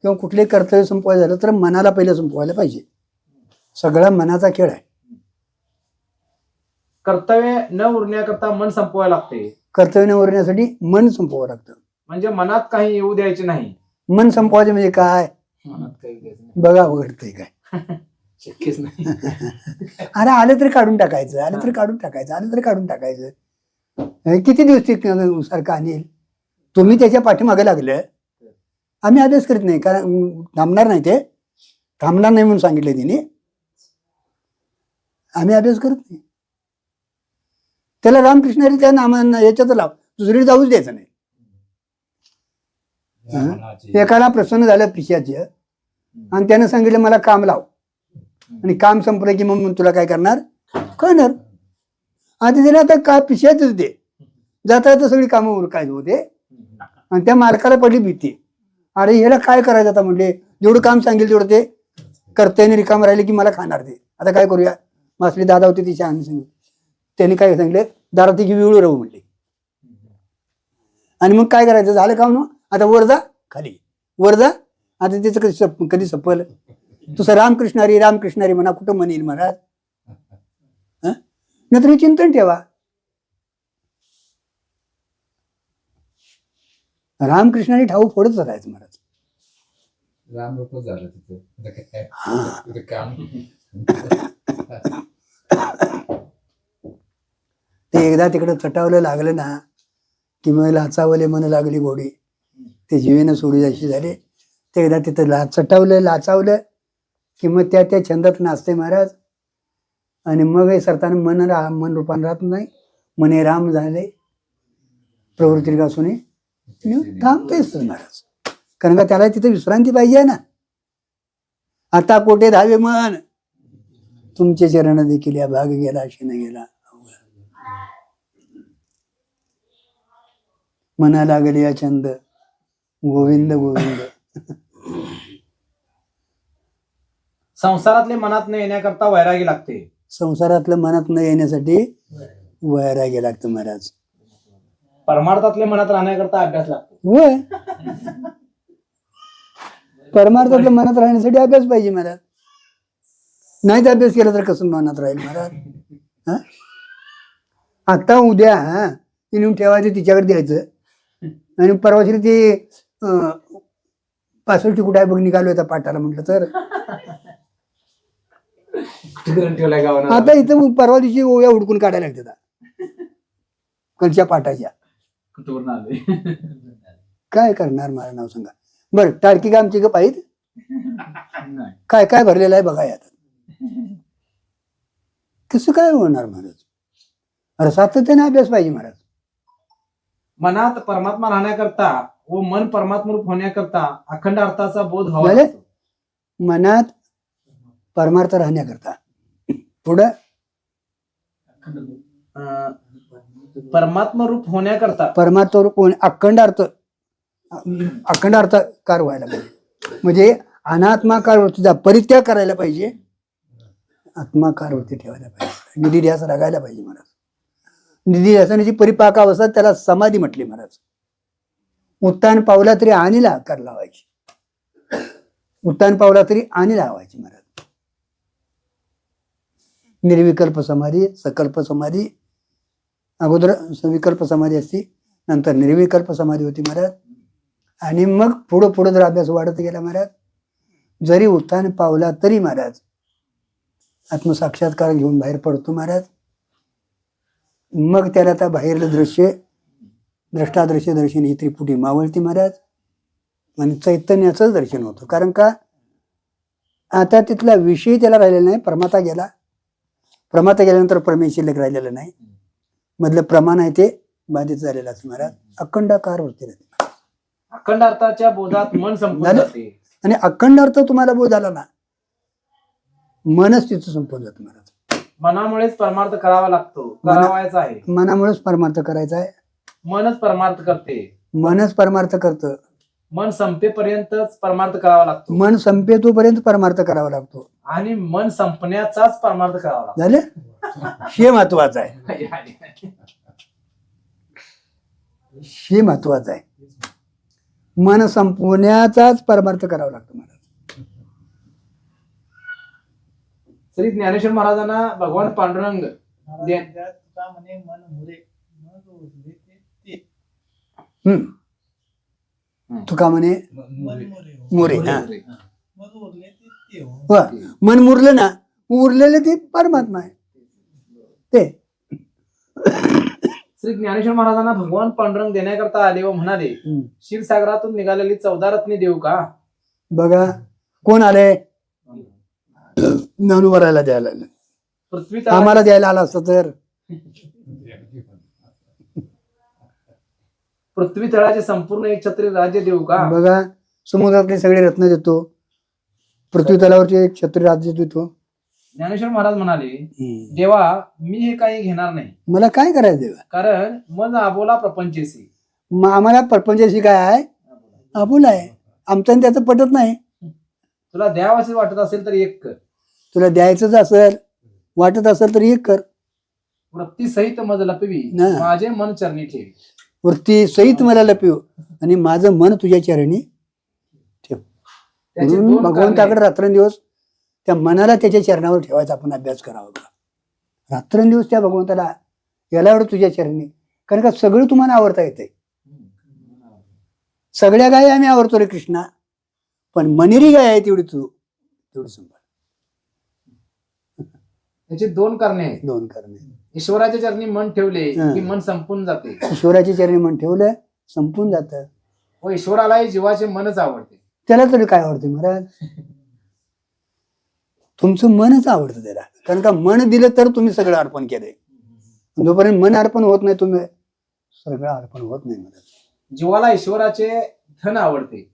किंवा कुठले कर्तव्य संपवायचं झालं तर मनाला पहिले संपवायला पाहिजे. सगळा मनाचा खेळ आहे. कर्तव्य न उरण्याकरता मन संपवावे लागते. कर्तव्य न उरण्यासाठी मन संपवावं लागतं. म्हणजे मनात काही येऊ द्यायचे नाही. मन संपवायचं म्हणजे काय, मनात काही येऊ द्यायचं नाही. बघा घडतंय काय. शक्यच नाही. अरे आलं तरी काढून टाकायचं, आलं तरी काढून टाकायचं, आलं तरी काढून टाकायचं. किती दिवस ते सारखं आणेल. तुम्ही त्याच्या पाठीमागे लागलं. आम्ही अभ्यास करीत नाही कारण थांबणार नाही, ते थांबणार नाही म्हणून सांगितलं तिने. आम्ही अभ्यास करत नाही. त्याला रामकृष्ण हरी त्या नामांना याच्यात लाव, दुसरीकडे जाऊच द्यायचं नाही. या मनाची एकाला प्रसन्न झालं पिशाचं आणि त्यानं सांगितलं मला काम लाव, आणि काम संपलं की मग तुला काय करणार करणार. आधी दिला आता का पिशाच दे, जाता जाता सगळी कामं उरकायचं होते. आणि त्या मालकाला पडली भीती, अरे ह्याला काय करायचं आता. म्हणले जेवढं काम सांगेल तेवढं ते करताना रिकाम राहिले की मला खाणार ते. आता काय करूया. मासली दादा होते तिच्या आम्ही सांगितलं, त्यांनी काय सांगितलं दारा तिची विळू राहू म्हणले. आणि मग काय करायचं, झालं काम ना, आता वर जा खाली, वर जा. आता त्याचं कधी सपल. तुझं रामकृष्ण हरी म्हणा, कुठं म्हणेल महाराज. नंतर चिंतन ठेवा. रामकृष्णाने ठाऊ फोडत राहायचं महाराज. राम रूपच झालं तिथं. आता काय? तिथं काम ते एकदा तिकडं चटावलं लागलं ना की मग लाचावले मन लागली गोडी, ते जीवेनं सोडी जायची झाले. ते एकदा तिथं चटावलं लाचावलं की मग त्या छंदात नाचते महाराज. आणि मग हे सरताना मन रूपान राहत नाही. मने राम झाले प्रवृत्ती गासून थांबतेच महाराज. कारण का त्याला तिथे विश्रांती पाहिजे ना. आता कोठे धावे मन, तुमचे चरण देखील या भाग गेला अशी न गेला. मना लागले या छंद गोविंद गोविंद. संसारातले मनात न येण्याकरता वैरागी लागते. संसारातलं मनात न येण्यासाठी वैराग्य लागतं महाराज. परमार्थातले मनात राहण्याकरता अभ्यास लागतो. होय, परमार्थातलं मनात राहण्यासाठी अभ्यास पाहिजे महाराज. नाहीच अभ्यास केला तर कसं मनात राहील महाराज. आता उद्या नेऊन ठेवायचं, तिच्याकडे द्यायचं. आणि परवाशी ते पासष्टी कुठे आहे बघ निघालो होता पाठाला म्हटलं तर. ठेवलाय गावाला. आता इथं परवा दिवशी ओव्या हुडकून काढायला लागतात कलच्या पाठाच्या. कुठून आले. काय करणार मला नाव सांगा बरं. टाळकी का आमची गप आहेत. नाही. काय काय भरलेलं आहे बघा यात. कसं काय होणार महाराज. अरे सातत्याने अभ्यास पाहिजे महाराज. मनात परमात्मा राहण्याकरता व मन परमात्मरूप होण्याकरता अखंड अर्थाचा बोध हवा झाले? लागतो. मनात परमार्थ राहण्याकरता पुढं परमात्मरूप होण्याकरता परमार्थ अखंड अर्थकार व्हायला पाहिजे. म्हणजे अनात्माकार वृत्तीचा परित्याग करायला पाहिजे, आत्माकार वृत्ती ठेवायला पाहिजे. निधी ध्यास रागायला पाहिजे महाराज. निधी ध्यासाची परिपाक अवस्था त्याला समाधी म्हटली महाराज. उत्तान पावला तरी आणीला आकार लावायची, उत्तान पावला तरी आणि लावायची महाराज. निर्विकल्प समाधी, सकल्प समाधी. अगोदर विकल्प समाधी असती, नंतर निर्विकल्प समाधी होती महाराज. आणि मग पुढं पुढं जर अभ्यास वाढत गेला महाराज, जरी उत्थान पावला तरी महाराज आत्मसाक्षात्कार घेऊन बाहेर पडतो महाराज. मग त्याला आता बाहेरलं दृश्य द्रष्टादृश्य दर्शन ही त्रिपुटी मावळती महाराज. आणि चैतन्याचंच दर्शन होतं. कारण का आता तिथला विषय त्याला राहिलेला नाही. प्रमाता गेल्यानंतर प्रमेय शिल्लक राहिलेलं नाही. मधलं प्रमाण आहे ते बाधित झालेलं असतं महाराज. अखंडाकार वरती राहते. अखंड अर्थाच्या बोधात मन संपून झालं? जाते. आणि अखंड अर्थ तुम्हाला बोध आला ना, मनच तिथं संपून जातं महाराज. मनामुळेच परमार्थ करावा लागतो, करावायचा आहे. मनामुळेच परमार्थ करायचा आहे. मनच परमार्थ करते. मनच परमार्थ करतं. मन संपेपर्यंतच परमार्थ करावा लागतो मन संपे तोपर्यंत परमार्थ करावा लागतो. आणि मन संपण्याचाच परमार्थ करावा झालं, हे महत्वाचं आहे. लागतो. हे महत्वाचं आहे. मन संपवण्याचाच परमार्थ करावा लागतो महाराज. श्री ज्ञानेश्वर महाराजांना भगवान पांडुरंग तुका म्हणे मन मुरे मग उरले ते तुका म्हणे मन मुरे मोरे. हा. मग उरले ते वा. मन मुरलं ना, उरलेलं ते परमात्मा आहे. ते श्री ज्ञानेश्वर महाराजांना भगवान पांडुरंग देण्याकरता आले व म्हणाले, क्षीरसागरातून निघालेली 14 रत्ने देऊ का? बघा कोण आले, ज्ञानोबरायला द्यायला आले. पृथ्वी आम्हाला द्यायला आला असतं तर पृथ्वी तळाचे संपूर्ण एक छत्री राज्य देऊ का? बघा समुद्रातले सगळे रत्न देतो, पृथ्वी तलावरचे एक छत्री राज्य देतो. ज्ञानेश्वर महाराज म्हणाले, देवा मी हे काही घेणार नाही, मला काय करायचं देवा, कारण मज आबोला प्रपंचेसी. मग आम्हाला प्रपंचाशी काय आहे, आपुल आहे. आमचं आणि त्याचं पटत नाही. तुला द्यावासे वाटत असेल तर एक कर, तुला द्यायचंच असेल वाटत असेल तर एक कर. वृत्ती सहित मज लपवी ना. माझे मन चरणी ठेवी. वृत्ती सहित मला लपिव आणि माझं मन तुझ्या चरणी ठेव. त्याचे म्हणून दोन भगवंताकडे कारणे. रात्रंदिवस त्या मनाला त्याच्या चरणावर ठेवायचा आपण अभ्यास करावा का. रात्रंदिवस त्या भगवंताला याला एवढं तुझ्या चरणी, कारण का सगळं तुम्हाला आवडता येते. सगळ्या गायी आम्ही आवडतो रे कृष्णा, पण मनेरी गाय आहे तेवढी तू तेवढी संभाळ. त्याची दोन कारणे आहेत. दोन करणे. ईश्वराच्या चरणी मन ठेवले हा. की मन संपून जाते ईश्वराच्या चरणी मन ठेवलं संपून जातं. व ईश्वरालाही जीवाचे मनच आवडते. त्याला तरी काय आवडते महाराज, तुमचं मनच आवडतं त्याला. कारण का मन दिलं तर तुम्ही सगळं अर्पण केलंय. जोपर्यंत मन अर्पण होत नाही तुम्ही सगळं अर्पण होत नाही महाराज. जीवाला ईश्वराचे धन आवडते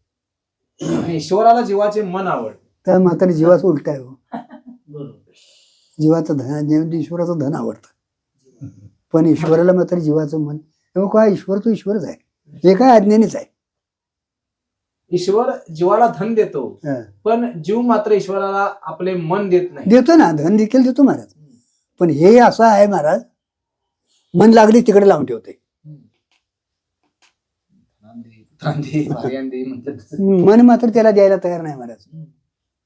आणि ईश्वराला जीवाचे मन आवडते. तर मात्र जीवाचं उलट आहे हो. जीवाचं धन, ईश्वराचं धन आवडतं, पण ईश्वराला मात्र जीवाचं मन. तेव्हा काय ईश्वर तो ईश्वरच आहे, हे काय अज्ञानीच आहे. ईश्वर जीवाला धन देतो, हा. पण जीव मात्र ईश्वराला आपले मन देत नाही. देतो ना, धन देखील देतो महाराज, पण हे असं आहे महाराज, मन लागली तिकडे लावून ठेवते. मन मात्र त्याला द्यायला तयार नाही महाराज.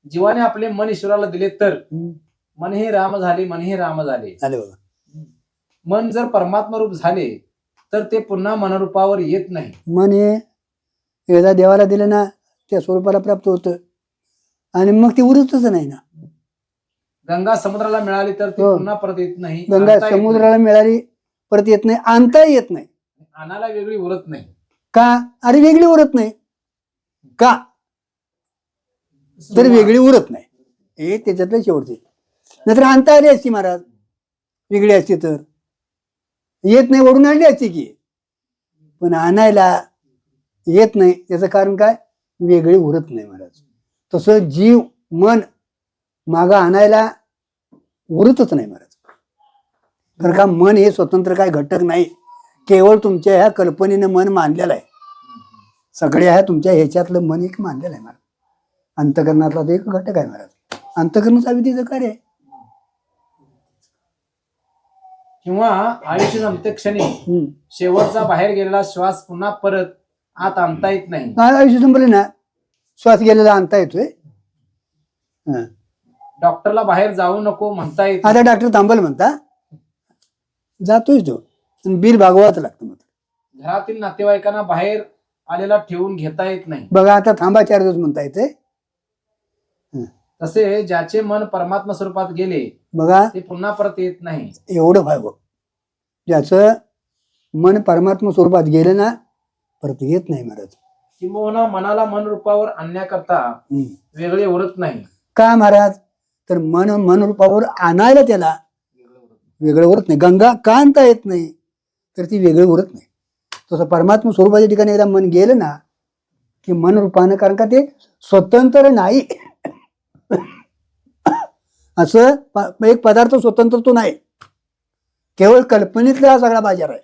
जीवाने आपले मन ईश्वराला दिले तर मन हे राम झाले, मन हे राम झाले. आले बघा, मन जर परमात्मा रूप झाले तर ते पुन्हा मनरूपावर येत नाही. मन हे एकदा देवाला दिलं ना त्या स्वरूपाला प्राप्त होतं आणि मग ते उरतच नाही ना. गंगा समुद्राला मिळाली तर ती हो. पुन्हा परत येत नाही. गंगा आणता येत समुद्राला मिळाली परत येत नाही, आणता येत नाही. नाही. आणायला वेगळी उरत नाही. का, अरे वेगळी उरत नाही का, तर वेगळी उरत नाही. हे त्याच्यातलं शेवटचे. नाहीतर आणता आली असती महाराज, वेगळी असती तर येत नाही, ओढून आणली असती की, पण आणायला येत नाही. त्याचं कारण काय, वेगळी उरत नाही महाराज. तसं जीव मन मागं आणायला उरतच नाही महाराज. कारण का मन हे स्वतंत्र काय घटक नाही, केवळ तुमच्या ह्या कल्पनेनं मन मानलेलं आहे. सगळ्या ह्या तुमच्या ह्याच्यातलं मन एक मानलेलं आहे महाराज. अंतकरणातला तो एक घटक आहे महाराज. अंतकरणाचा विधीचं कार्य आहे. किंवा आयुष्य संपते क्षणी शेवटचा बाहेर गेलेला श्वास पुन्हा परत आत आणता येत नाही. आयुष्य संपलं ना, श्वास गेलेला आणता येतोय. डॉक्टरला बाहेर जाऊ नको म्हणता येत आता डॉक्टर थांबल म्हणता, जातोय तो, बिल भागवाच लागतं. मग घरातील नातेवाईकांना बाहेर आलेला ठेवून घेता येत नाही. बघा आता थांबा 4 दिवस म्हणता येते. तसे ज्याचे मन परमात्मा स्वरूपात गेले बघा ते पुन्हा परत येत नाही. एवढं व्हावं, ज्याचं मन परमात्मा स्वरूपात गेलं ना परत येत नाही महाराज. किंबहुना मनाला मन रूपावर आणण्याकरता वेगळे उरत नाही. का महाराज, तर मन रूपावर आणायला त्याला वेगळं उरत नाही. गंगा का आणता येत नाही, तर ती वेगळी उरत नाही. तसं परमात्मा स्वरूपाच्या ठिकाणी एकदा मन गेलं ना की मन रूपानं, कारण का ते स्वतंत्र नाही. असं एक पदार्थ स्वतंत्र तो नाही, केवळ कल्पनेतला हा सगळा बाजार आहे.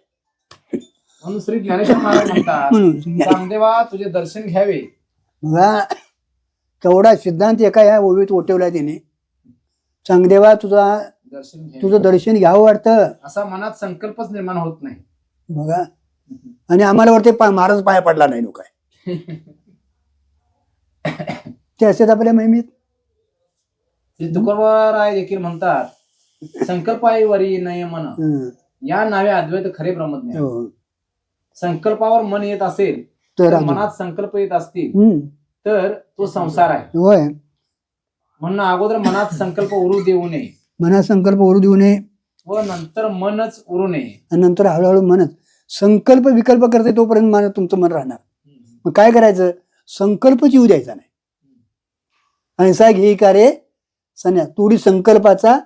म्हणून श्री ज्ञानेश्वर महाराज म्हणतात म्हणून चांगदेवा तुझे दर्शन घ्यावे. बघा केवढा सिद्धांत एका या ओवीत ओटवला त्याने. चांगदेवा दर्शन घ्यावे तुझं दर्शन घ्यावं वाटतं. असा मनात संकल्पच निर्माण होत नाही. बघा आणि आम्हाला वाटते महाराज पाया पडला नाही लोक ते असतात आपल्या महिमीत. श्री तुकोबराय देखील म्हणतात संकल्पावरी नय मन हं. या नावे अद्वैत खरे ब्रह्मज्ञान. हो. संकल्पावर मन येत असेल तर तर अजून. मनात संकल्प येत असतील हं. तर तो संसार आहे. होय, म्हणून अगोदर मनात संकल्प उरू देऊ नये मनात संकल्प ओढू देऊ नये व नंतर मनच उरू नये. आणि नंतर हळूहळू मनच संकल्प विकल्प करते तोपर्यंत मन तुमचं मन राहणार. मग काय करायचं, संकल्पच येऊ द्यायचा नाही. ऐसा घे का रे सन्या तुडी संकल्पाचा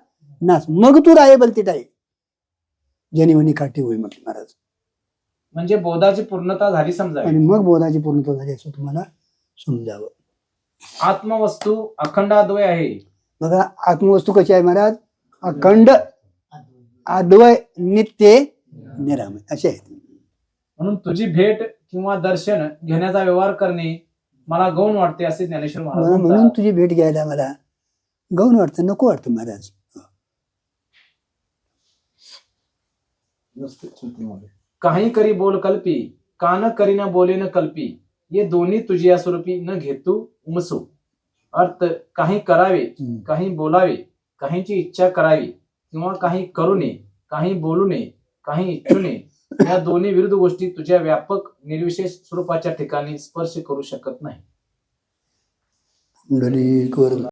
नाश, मग तू राहे बलतीट आहे जनिवनी काठी होई म्हटलं महाराज. म्हणजे बोधाची पूर्णता झाली समजावी. आणि मग बोधाची पूर्णता झाली असं तुम्हाला समजावं. आत्मवस्तू अखंड अद्वय आहे. बघा आत्मवस्तू कशी आहे महाराज, अखंड अद्वय नित्य निरामय असे आहेत. म्हणून तुझी भेट किंवा दर्शन घेण्याचा व्यवहार करणे मला गौण वाटते असे ज्ञानेश्वर महाराज म्हणून म्हणतात. तुझी भेट घ्यायला मला गौण वाटतं, नको वाटतं महाराज. काही करी बोल कल्पी कान करी न बोले न कल्पी ये दोन्ही तुझी या स्वरूपी न घेतू उमसू. अर्थ काही करावे काही बोलावे काहींची इच्छा करावी किंवा काही करू नये काही बोलू नये काही इच्छू नये या दोन्ही विरुद्ध गोष्टी तुझ्या व्यापक निर्विशेष स्वरूपाच्या ठिकाणी स्पर्श करू शकत नाही. कुंडलिक वरून